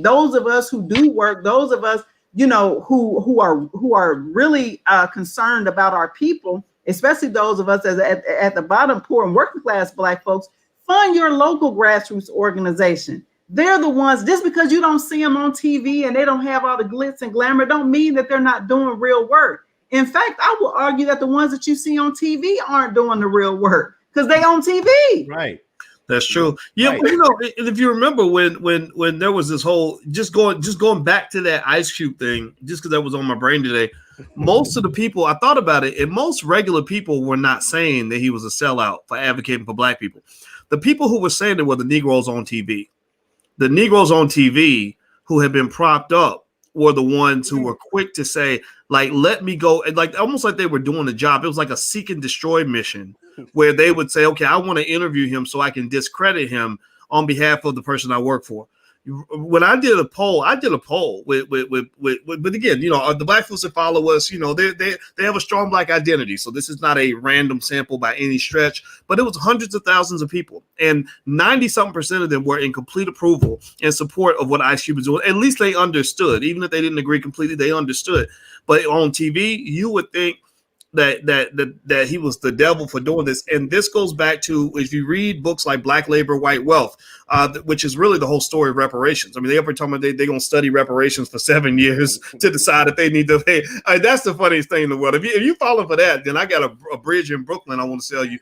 those of us who do work, those of us, you know, who are really concerned about our people, especially those of us at the bottom, poor and working class Black folks, fund your local grassroots organization. They're the ones, just because you don't see them on TV and they don't have all the glitz and glamour, don't mean that they're not doing real work. In fact, I will argue that the ones that you see on TV aren't doing the real work because they on TV. Right. That's true. Yeah, right. But if you remember when there was this whole just going back to that Ice Cube thing, just because that was on my brain today, most of the people, I thought about it, and most regular people were not saying that he was a sellout for advocating for Black people. The people who were saying it were the Negroes on TV. The Negroes on TV who had been propped up were the ones who were quick to say, like, let me go, and like almost like they were doing a job. It was like a seek and destroy mission where they would say, okay, I want to interview him so I can discredit him on behalf of the person I work for. When I did a poll with but again, the Black folks that follow us, they have a strong Black identity. So this is not a random sample by any stretch, but it was hundreds of thousands of people, and 90-something% of them were in complete approval and support of what Ice Cube was doing. At least they understood, even if they didn't agree completely, they understood. But on TV, you would think that he was the devil for doing this. And this goes back to, if you read books like Black Labor, White Wealth, which is really the whole story of reparations. I mean, they're talking about they're going to study reparations for 7 years to decide if they need to pay. That's the funniest thing in the world. If you falling for that, then I got a bridge in Brooklyn I want to sell you.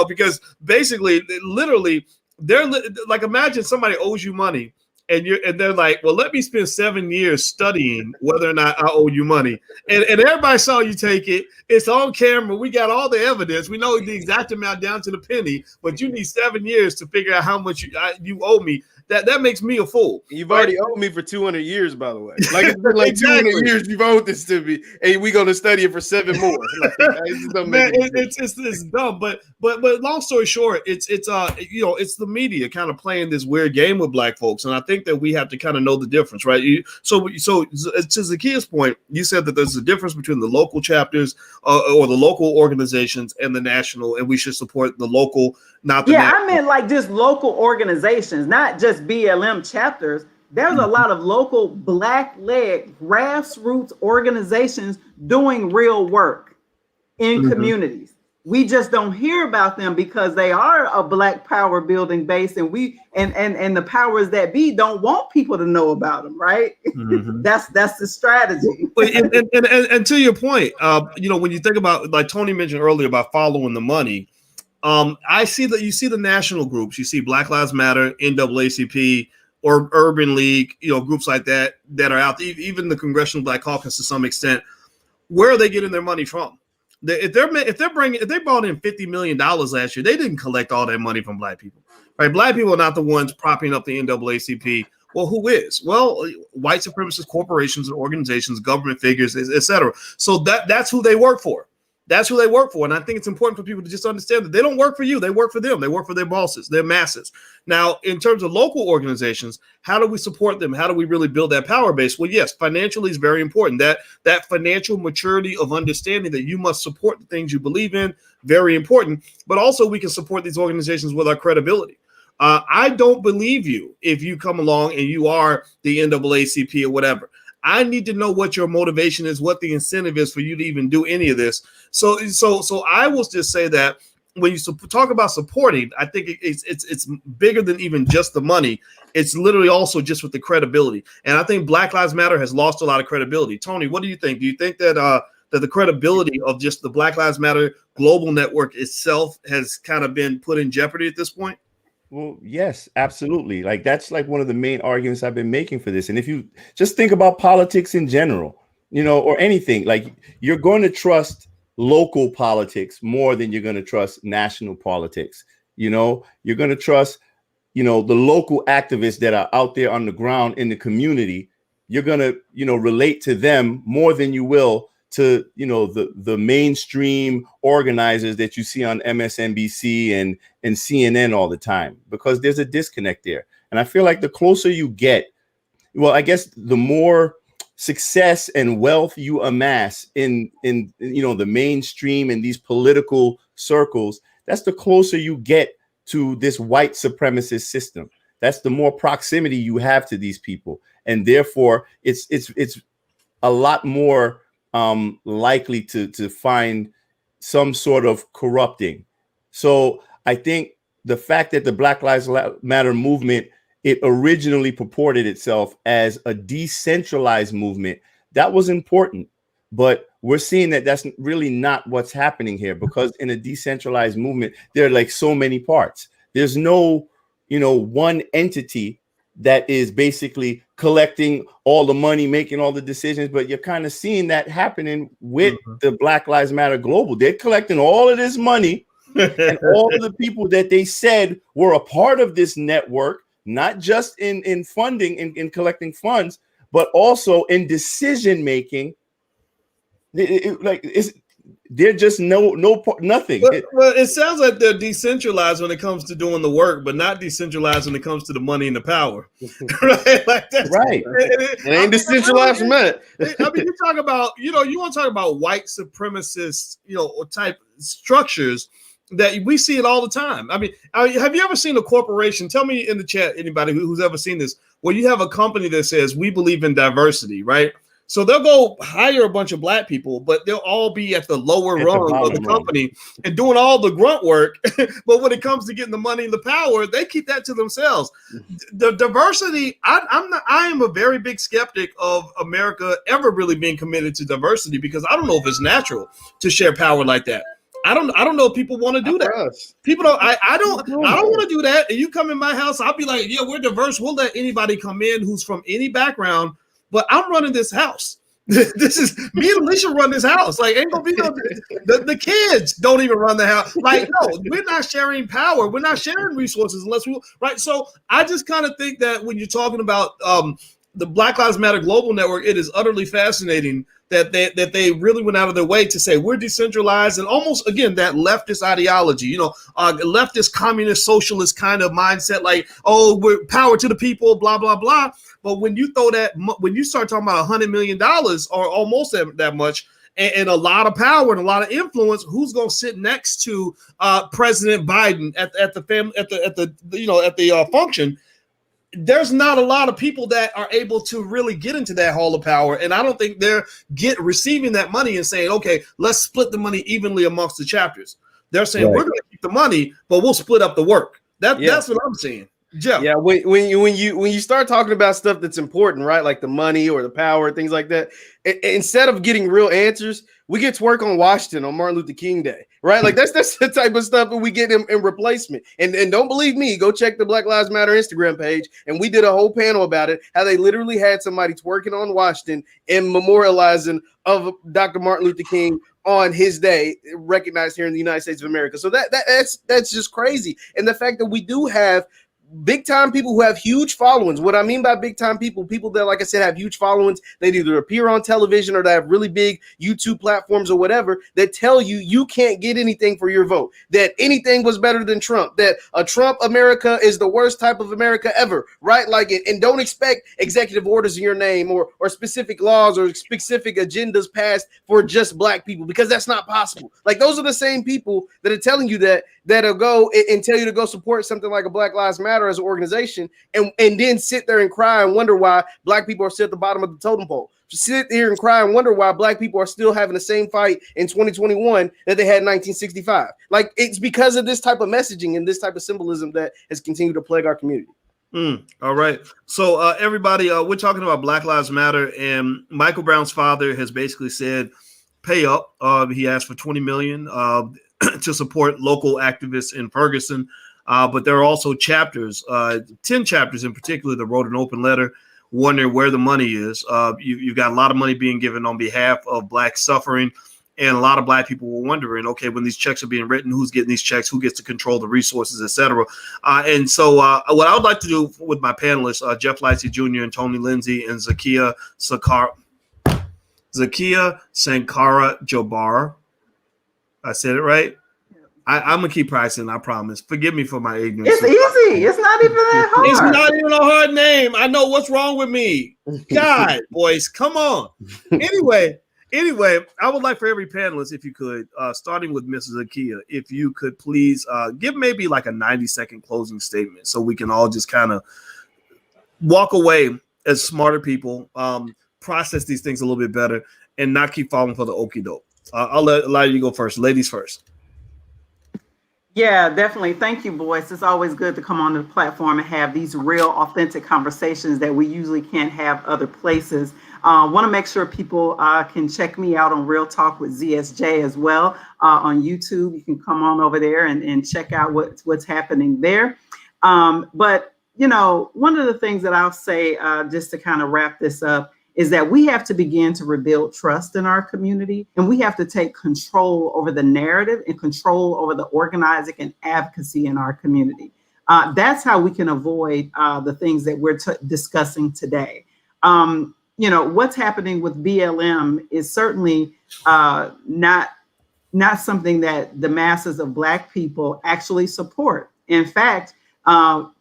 Because basically, literally, they're like, imagine somebody owes you money. And they're like, well, let me spend 7 years studying whether or not I owe you money. And everybody saw you take it. It's on camera. We got all the evidence. We know the exact amount down to the penny, but you need 7 years to figure out how much you owe me. That makes me a fool. You've already owed me for 200 years, by the way. Like, it's been like Exactly. 200 years you've owed this to me, and we're gonna study it for 7 more. Like, Man, it's dumb. But long story short, it's the media kind of playing this weird game with Black folks, and I think that we have to kind of know the difference, right? So to Zakia's point, you said that there's a difference between the local chapters or the local organizations and the national, and we should support the local, not the national. I meant like just local organizations, not just BLM chapters. There's a lot of local Black-led grassroots organizations doing real work in communities. We just don't hear about them because they are a Black power building base, and and the powers that be don't want people to know about them, right? That's the strategy. and to your point, when you think about, like Tony mentioned earlier, about following the money, I see that you see the national groups. You see Black Lives Matter, NAACP, or Urban League, groups like that are out there, even the Congressional Black Caucus to some extent. Where are they getting their money from? If they brought in $50 million last year, they didn't collect all that money from Black people, right? Black people are not the ones propping up the NAACP. Well, who is? Well, white supremacist corporations and organizations, government figures, etc. So that's who they work for. That's who they work for. And I think it's important for people to just understand that they don't work for you. They work for them. They work for their bosses, their masses. Now, in terms of local organizations, how do we support them? How do we really build that power base? Well, yes, financially is very important. That financial maturity of understanding that you must support the things you believe in, very important. But also we can support these organizations with our credibility. I don't believe you if you come along and you are the NAACP or whatever. I need to know what your motivation is, what the incentive is for you to even do any of this. So I will just say that when you talk about supporting, I think it's bigger than even just the money. It's literally also just with the credibility. And I think Black Lives Matter has lost a lot of credibility. Tony, what do you think? Do you think that the credibility of just the Black Lives Matter global network itself has kind of been put in jeopardy at this point? Well, yes, absolutely. Like, that's like one of the main arguments I've been making for this. And if you just think about politics in general, or anything, like, you're going to trust local politics more than you're going to trust national politics. You're going to trust, the local activists that are out there on the ground in the community. You're going to, relate to them more than you will to, the mainstream organizers that you see on MSNBC and CNN all the time, because there's a disconnect there. And I feel like the closer you get, well, I guess the more success and wealth you amass in the mainstream and these political circles, that's the closer you get to this white supremacist system. That's the more proximity you have to these people. And therefore it's a lot more likely to find some sort of corrupting. So I think the fact that the Black Lives Matter movement, it originally purported itself as a decentralized movement, that was important. But we're seeing that that's really not what's happening here, because in a decentralized movement, there are like so many parts. There's no, one entity that is basically collecting all the money, making all the decisions, but you're kind of seeing that happening with the Black Lives Matter Global. They're collecting all of this money and all of the people that they said were a part of this network, not just in funding, in collecting funds, but also in decision making. They're just nothing. Well, it sounds like they're decentralized when it comes to doing the work, but not decentralized when it comes to the money and the power. Right? Like that's right. It ain't decentralized from that. I mean, you talk about, you want to talk about white supremacist, type structures that we see it all the time. I mean, have you ever seen a corporation? Tell me in the chat, anybody who's ever seen this, where you have a company that says we believe in diversity, right? So they'll go hire a bunch of black people, but they'll all be at the lower rung of the company and doing all the grunt work. But when it comes to getting the money and the power, they keep that to themselves. The diversity, I am a very big skeptic of America ever really being committed to diversity, because I don't know if it's natural to share power like that. I don't know if people want to do that. People don't. I don't want to do that. And you come in my house, I'll be like, yeah, we're diverse. We'll let anybody come in who's from any background. But I'm running this house. This is me and Alicia run this house. Like, ain't gonna be the kids don't even run the house. Like, no, we're not sharing power. We're not sharing resources unless we right. So I just kind of think that when you're talking about the Black Lives Matter Global Network, it is utterly fascinating that they really went out of their way to say we're decentralized, and almost again that leftist ideology, leftist communist socialist kind of mindset, like, oh, we're power to the people, blah blah blah. But when you when you start talking about $100 million or almost that much, and a lot of power and a lot of influence, who's going to sit next to President Biden at the family at the function? There's not a lot of people that are able to really get into that hall of power, and I don't think they're receiving that money and saying, okay, let's split the money evenly amongst the chapters. They're saying we're going to keep the money, but we'll split up the work. That's what I'm saying. Jeff. Yeah, when you start talking about stuff that's important, right, like the money or the power, things like that, instead of getting real answers, we get to work on Washington on Martin Luther King Day, right? Like that's the type of stuff that we get in replacement. And don't believe me, go check the Black Lives Matter Instagram page, and we did a whole panel about it, how they literally had somebody twerking on Washington and memorializing of Dr. Martin Luther King on his day, recognized here in the United States of America. So that's just crazy. And the fact that we do have big time people who have huge followings. What I mean by big time people that, like I said, have huge followings, they either appear on television or they have really big YouTube platforms or whatever, that tell you can't get anything for your vote, that anything was better than Trump, that a Trump America is the worst type of America ever, right? Like, and don't expect executive orders in your name or specific laws or specific agendas passed for just black people, because that's not possible. Like, those are the same people that are telling you that'll go and tell you to go support something like a Black Lives Matter as an organization, and then sit there and cry and wonder why black people are still at the bottom of the totem pole. Sit here and cry and wonder why black people are still having the same fight in 2021 that they had in 1965. Like, it's because of this type of messaging and this type of symbolism that has continued to plague our community. All right. So everybody, we're talking about Black Lives Matter, and Michael Brown's father has basically said, pay up. He asked for $20 million to support local activists in Ferguson. But there are also chapters, 10 chapters in particular, that wrote an open letter wondering where the money is. You've got a lot of money being given on behalf of black suffering, and a lot of black people were wondering, okay, when these checks are being written, who's getting these checks, who gets to control the resources, etc. And so what I would like to do with my panelists, Jeff Lightsey Jr. and Tony Lindsay and Zakia Sankara Jabbar. I said it right? I'm gonna keep practicing. I promise. Forgive me for my ignorance. It's easy. It's not even that hard. It's not even a hard name. I know what's wrong with me. God, boys, come on. Anyway, I would like for every panelist, if you could, starting with Mrs. Zakia, if you could please give maybe like a 90-second closing statement, so we can all just kind of walk away as smarter people, process these things a little bit better, and not keep falling for the okie doke. I'll allow you to go first. Ladies first. Yeah, definitely. Thank you, Boyce. It's always good to come on the platform and have these real, authentic conversations that we usually can't have other places. Want to make sure people can check me out on Real Talk with ZSJ as well on YouTube. You can come on over there and check out what's happening there. But, you know, one of the things that I'll say just to kind of wrap this up is that we have to begin to rebuild trust in our community, and we have to take control over the narrative and control over the organizing and advocacy in our community. That's how we can avoid the things that we're discussing today. You know, what's happening with BLM is certainly not something that the masses of Black people actually support. In fact,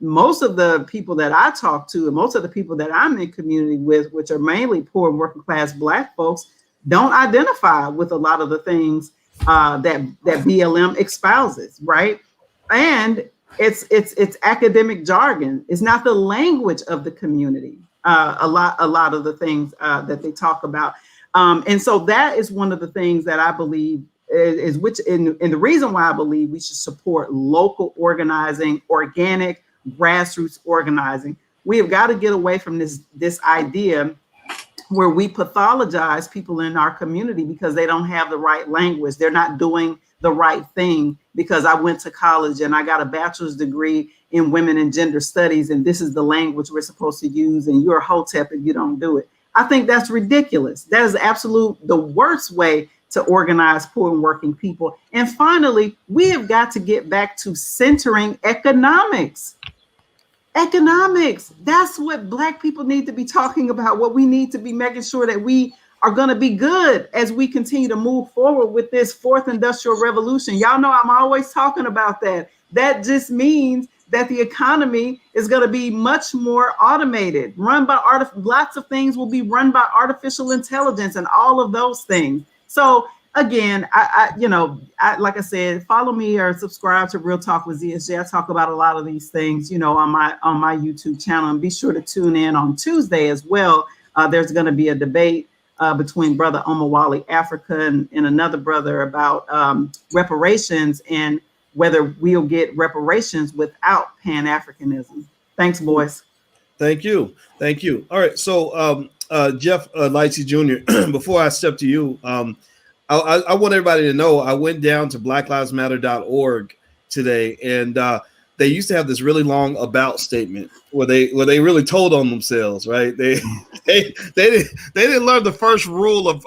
most of the people that I talk to and most of the people that I'm in community with, which are mainly poor and working class Black folks, don't identify with a lot of the things that BLM espouses, right? And it's academic jargon. It's not the language of the community. A lot of the things that they talk about. And so that is one of the things that I believe and the reason why I believe we should support local organizing, organic grassroots organizing. We have got to get away from this idea where we pathologize people in our community because they don't have the right language. They're not doing the right thing because I went to college and I got a bachelor's degree in women and gender studies, and this is the language we're supposed to use, and you're a hotep if you don't do it. I think that's ridiculous. That is the worst way to organize poor and working people. And finally, we have got to get back to centering economics. Economics, that's what Black people need to be talking about, what we need to be making sure that we are going to be good as we continue to move forward with this fourth industrial revolution. Y'all know I'm always talking about that. That just means that the economy is going to be much more automated, run by lots of things will be run by artificial intelligence and all of those things. So again, like I said, follow me or subscribe to Real Talk with ZSJ. I talk about a lot of these things, you know, on my YouTube channel, and be sure to tune in on Tuesday as well. There's going to be a debate between Brother Omawali Africa and another brother about reparations and whether we'll get reparations without Pan-Africanism. Thanks, boys. Thank you. Thank you. All right. So, Jeff Lightsey Jr., before I step to you, I want everybody to know I went down to blacklivesmatter.org today, and they used to have this really long about statement where they really told on themselves, right? They didn't learn the first rule of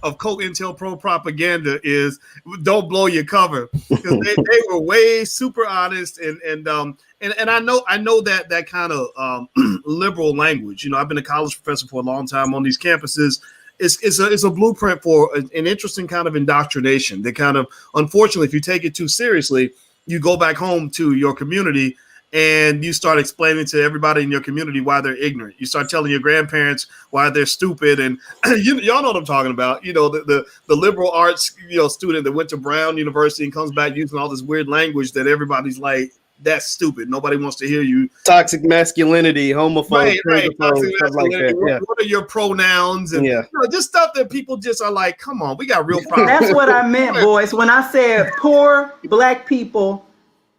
COINTELPRO propaganda is don't blow your cover, because they were way super honest and I know that kind of liberal language. You know, I've been a college professor for a long time on these campuses. It's a blueprint for an interesting kind of indoctrination. That kind of, unfortunately, if you take it too seriously, you go back home to your community and you start explaining to everybody in your community why they're ignorant. You start telling your grandparents why they're stupid, and y'all know what I'm talking about. You know, the liberal arts student that went to Brown University and comes back using all this weird language that everybody's like, that's stupid. Nobody wants to hear you. Toxic masculinity, homophobe, right. Toxic stuff like that. Yeah. What are your pronouns? And just stuff that people just are like, come on, we got real problems. That's what I meant, boys. When I said poor Black people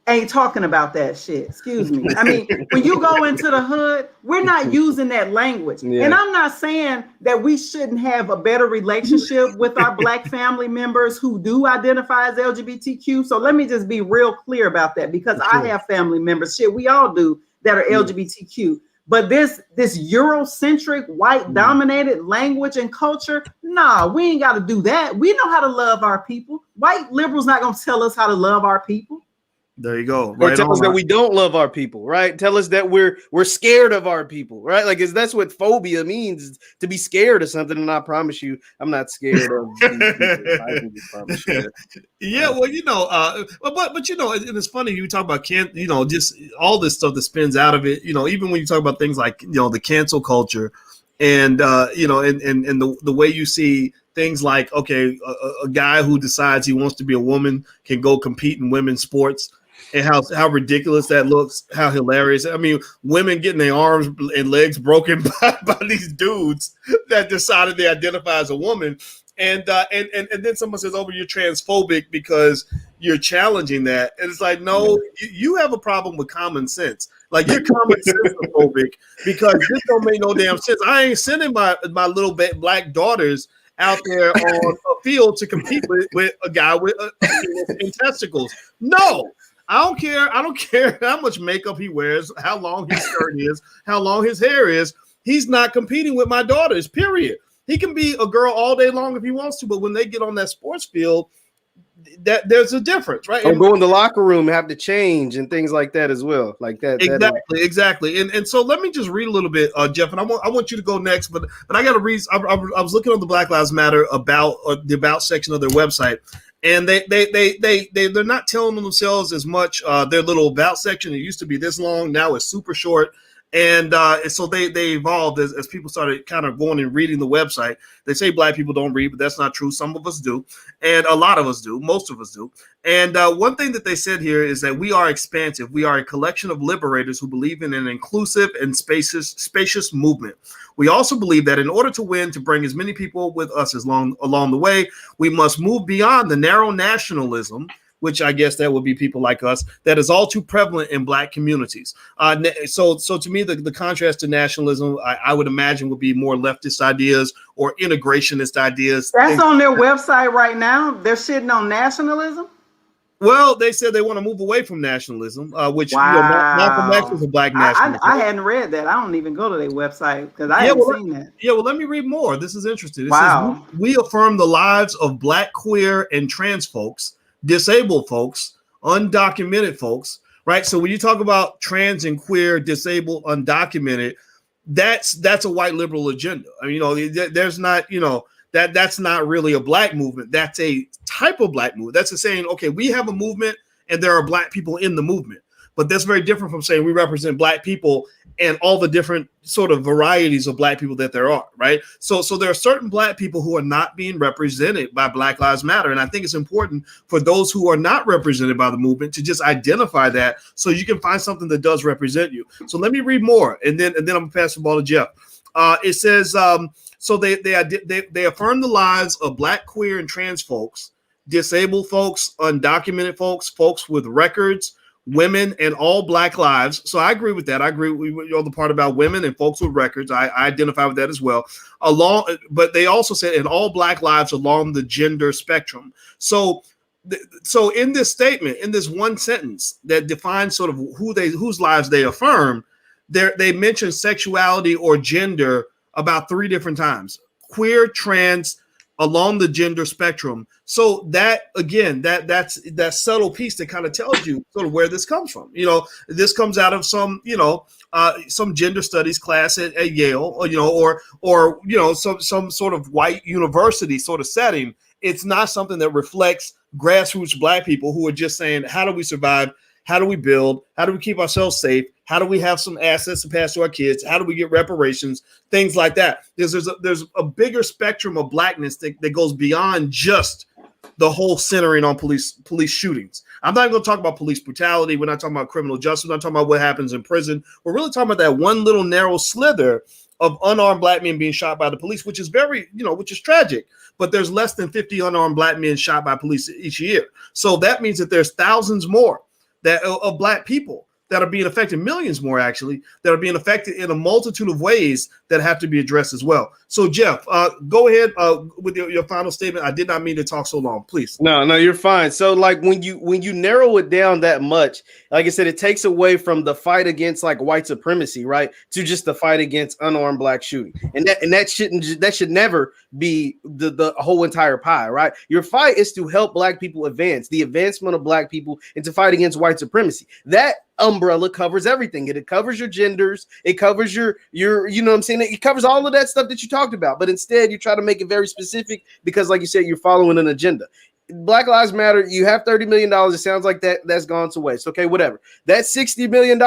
ain't talking about that shit. Excuse me. I mean, when you go into the hood, we're not using that language. Yeah. And I'm not saying that we shouldn't have a better relationship with our Black family members who do identify as LGBTQ. So let me just be real clear about that, because I have family members, we all do, that are LGBTQ. But this Eurocentric, white dominated language and culture, nah, we ain't got to do that. We know how to love our people. White liberals not going to tell us how to love our people. There you go. Right, or tell us that we don't love our people, right? Tell us that we're scared of our people, right? Like, that's what phobia means, to be scared of something. And I promise you, I'm not scared of these people. I can promise you. Yeah, well, but it's funny you talk about just all this stuff that spins out of it. Even when you talk about things like the cancel culture, and and the way you see things like, okay, a guy who decides he wants to be a woman can go compete in women's sports. And how ridiculous that looks, how hilarious. I mean, women getting their arms and legs broken by these dudes that decided they identify as a woman. And then someone says, "Oh, you're transphobic because you're challenging that." And it's like, no, you have a problem with common sense. Like, you're common sense phobic because this don't make no damn sense. I ain't sending my little black daughters out there on a field to compete with a guy with in testicles. No. I don't care. I don't care how much makeup he wears, how long his skirt is, how long his hair is. He's not competing with my daughters, period. He can be a girl all day long if he wants to, but when they get on that sports field, that there's a difference, right? Or go in the locker room, have to change and things like that as well, like that. Exactly. And so let me just read a little bit, Jeff, and I want you to go next, but I got to read. I was looking on the Black Lives Matter about the about section of their website, and they're not telling themselves as much. Their little about section, it used to be this long, now it's super short. And so they evolved as people started kind of going and reading the website. They say black people don't read, but that's not true. Some of us do, and a lot of us do. Most of us do. And one thing that they said here is that we are expansive. We are a collection of liberators who believe in an inclusive and spacious movement. We also believe that in order to win, to bring as many people with us as along the way, we must move beyond the narrow nationalism, which I guess that would be people like us, that is all too prevalent in black communities. So to me, the contrast to nationalism, I would imagine, would be more leftist ideas or integrationist ideas. That's on their website right now. They're shitting on nationalism. Well, they said they want to move away from nationalism, which wow. Malcolm X was a black nationalist. I hadn't read that. I don't even go to their website because I haven't seen that. Yeah, well, let me read more. This is interesting. It wow. says, we affirm the lives of black, queer, and trans folks, disabled folks, undocumented folks, right? So when you talk about trans and queer, disabled, undocumented, that's a white liberal agenda. I mean, there's not, that's not really a black movement. That's a type of black movement. That's saying, okay, we have a movement and there are black people in the movement. But that's very different from saying we represent black people and all the different sort of varieties of black people that there are, right? So there are certain black people who are not being represented by Black Lives Matter. And I think it's important for those who are not represented by the movement to just identify that so you can find something that does represent you. So let me read more, and then I'm gonna pass the ball to Jeff. It says, so they affirm the lives of black, queer, and trans folks, disabled folks, undocumented folks, folks with records, women, and all black lives. So I agree with that. I agree with the part about women and folks with records. I identify with that as well. But they also said in all black lives along the gender spectrum. So in this statement, in this one sentence that defines sort of whose lives they affirm, they mention sexuality or gender about 3 different times: queer, trans, along the gender spectrum. So that, again, that's that subtle piece that kind of tells you sort of where this comes from. This comes out of some gender studies class at Yale, or some sort of white university sort of setting. It's not something that reflects grassroots black people who are just saying, how do we survive? How do we build? How do we keep ourselves safe? How do we have some assets to pass to our kids? How do we get reparations? Things like that. There's a bigger spectrum of blackness that goes beyond just the whole centering on police shootings. I'm not even going to talk about police brutality. We're not talking about criminal justice. We're not talking about what happens in prison. We're really talking about that one little narrow slither of unarmed black men being shot by the police, which is which is tragic. But there's less than 50 unarmed black men shot by police each year. So that means that there's thousands more of black people that are being affected, millions more actually, that are being affected in a multitude of ways that have to be addressed as well. So Jeff, go ahead with your final statement. I did not mean to talk so long, please. No, you're fine. So like when you narrow it down that much, like I said, it takes away from the fight against like white supremacy, right, to just the fight against unarmed black shooting. And that should never be the whole entire pie, right? Your fight is to help black people advance, the advancement of black people, and to fight against white supremacy. That umbrella covers everything. It covers your genders, it covers your you know what I'm saying? It covers all of that stuff that you talked about, but instead you try to make it very specific because, like you said, you're following an agenda. Black Lives Matter, you have $30 million. It sounds like that's gone to waste. Okay, whatever. That's $60 million.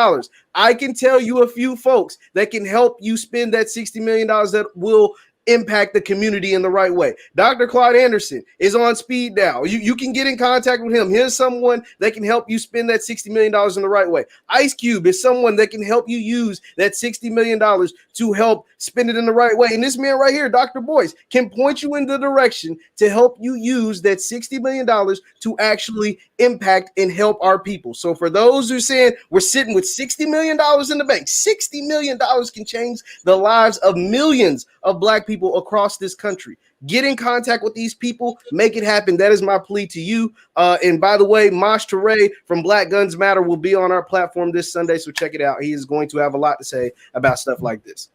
I can tell you a few folks that can help you spend that $60 million that will impact the community in the right way. Dr. Claude Anderson is on speed dial. You can get in contact with him. Here's someone that can help you spend that $60 million in the right way. Ice Cube is someone that can help you use that $60 million to help spend it in the right way. And this man right here, Dr. Boyce, can point you in the direction to help you use that $60 million to actually impact and help our people. So for those who are saying we're sitting with $60 million in the bank, $60 million can change the lives of millions of Black people across this country. Get in contact with these people, make it happen. That is my plea to you. And by the way, Mosh Teray from Black Guns Matter will be on our platform this Sunday, so check it out. He is going to have a lot to say about stuff like this.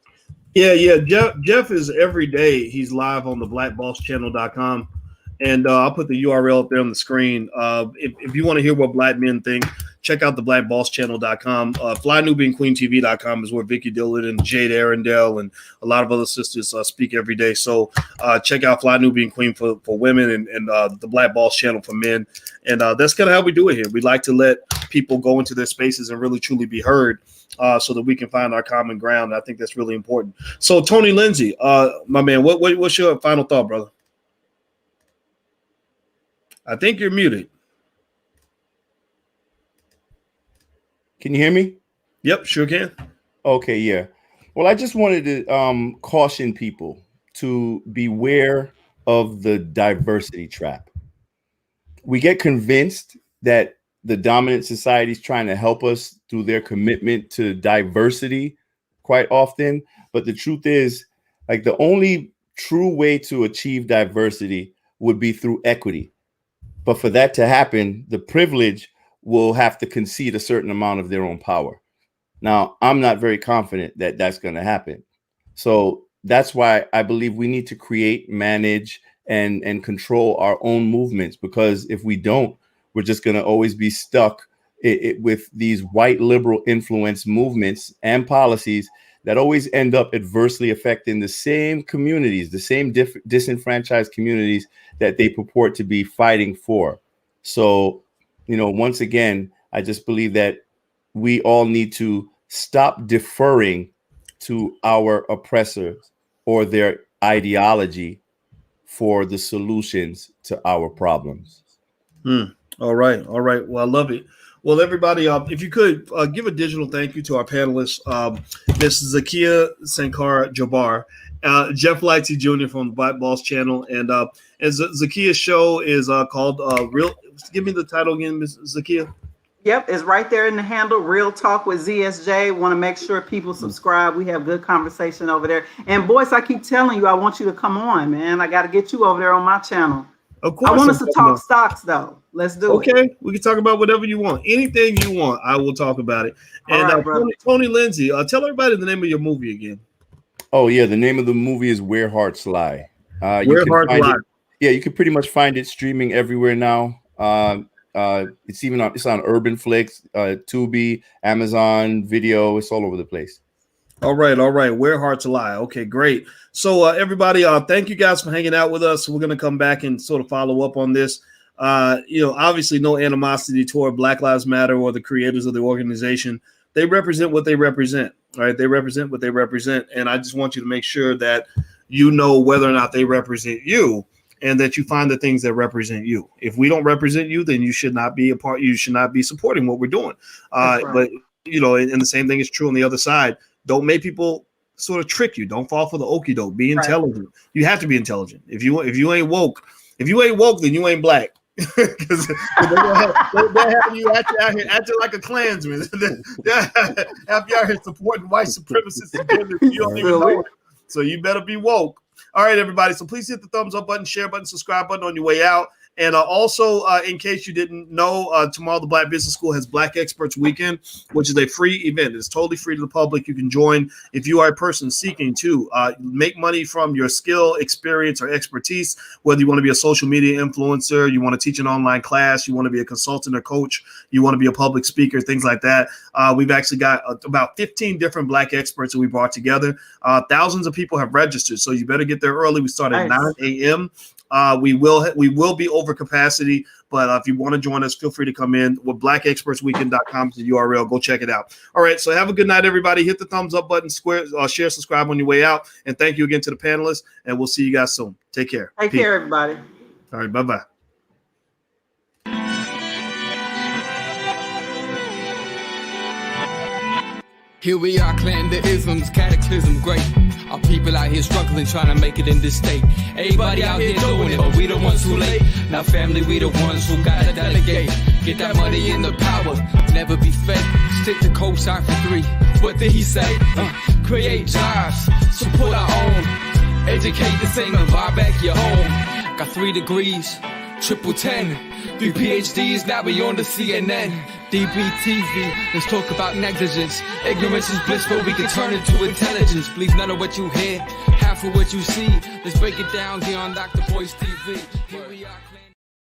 Yeah. Jeff is every day. He's live on the blackbosschannel.com. And I'll put the URL up there on the screen. If you want to hear what Black men think, check out the blackbosschannel.com. FlyNubianQueenTV.com is where Vicky Dillard and Jade Arundel and a lot of other sisters speak every day. So check out Fly Nubian Queen for women and the Black Boss Channel for men. And that's kind of how we do it here. We like to let people go into their spaces and really truly be heard so that we can find our common ground. I think that's really important. So Tony Lindsay, my man, what's your final thought, brother? I think you're muted. Can you hear me? Yep, sure can. Okay, yeah. Well, I just wanted to caution people to beware of the diversity trap. We get convinced that the dominant society is trying to help us through their commitment to diversity quite often. But the truth is, like, the only true way to achieve diversity would be through equity. But for that to happen, the privilege will have to concede a certain amount of their own power. Now, I'm not very confident that that's going to happen. So that's why I believe we need to create, manage, and control our own movements, because if we don't, we're just going to always be stuck with these white liberal influence movements and policies that always end up adversely affecting the same communities, the same disenfranchised communities that they purport to be fighting for. So, once again, I just believe that we all need to stop deferring to our oppressors or their ideology for the solutions to our problems. All right. Well, I love it. Well, everybody, if you could give a digital thank you to our panelists, Ms. Zakia Sankara Jabbar, Jeff Lightsey Jr. from the Black Boss Channel, and Zakia's show is called Real. Give me the title again, Ms. Zakia. Yep, it's right there in the handle. Real Talk with ZSJ. Want to make sure people subscribe. We have good conversation over there. And Boyce, I keep telling you, I want you to come on, man. I got to get you over there on my channel. Of course. I want us to talk stocks, though. Let's do it. Okay, we can talk about whatever you want. Anything you want, I will talk about it. And right, Tony Lindsay, tell everybody the name of your movie again. Oh, yeah. The name of the movie is Where Hearts Lie. Where Hearts Lie. Yeah, you can pretty much find it streaming everywhere now. It's on Urban Flix, Tubi, Amazon Video. It's all over the place. All right. Where Hearts Lie. Okay, great. So everybody, thank you guys for hanging out with us. We're going to come back and sort of follow up on this. Obviously no animosity toward Black Lives Matter or the creators of the organization. They represent what they represent, right? They represent what they represent. And I just want you to make sure that you know whether or not they represent you, and that you find the things that represent you. If we don't represent you, then you should not be a part. You should not be supporting what we're doing. Right. But and the same thing is true on the other side. Don't make people sort of trick you. Don't fall for the okie doke. Be intelligent. Right. You have to be intelligent. If you ain't woke, then you ain't black. Because they'll have you out here acting like a Klansman. Have you out here supporting white supremacists and you don't even know it. So you better be woke. All right, everybody. So please hit the thumbs up button, share button, subscribe button on your way out. And also, in case you didn't know, tomorrow the Black Business School has Black Experts Weekend, which is a free event. It's totally free to the public. You can join if you are a person seeking to make money from your skill, experience, or expertise, whether you want to be a social media influencer, you want to teach an online class, you want to be a consultant or coach, you want to be a public speaker, things like that. We've actually got about 15 different Black experts that we brought together. Thousands of people have registered, so you better get there early. We start at 9 a.m. We will be over capacity, but if you want to join us, feel free to come in. With blackexpertsweekend.com is the URL. Go check it out. All right, so have a good night, everybody. Hit the thumbs up button, share, subscribe on your way out, and thank you again to the panelists. And we'll see you guys soon. Take care. Take care, everybody. All right, bye-bye. Here we are, clan the isms, cataclysm, great. Our people out here struggling, trying to make it in this state. Everybody out here doing it, but we the ones who late. Now family, we the ones who gotta delegate. Get that money in the power, never be fake. Stick to cosign for 3. What did he say? Create jobs, support our own. Educate the same and buy back your home. Got 3 degrees, triple 10. 3 PhDs, now we on the CNN. DBTV, let's talk about negligence. Ignorance is bliss, but we can turn it to intelligence. Believe none of what you hear, half of what you see. Let's break it down here on Dr. Boyce TV. Here we are.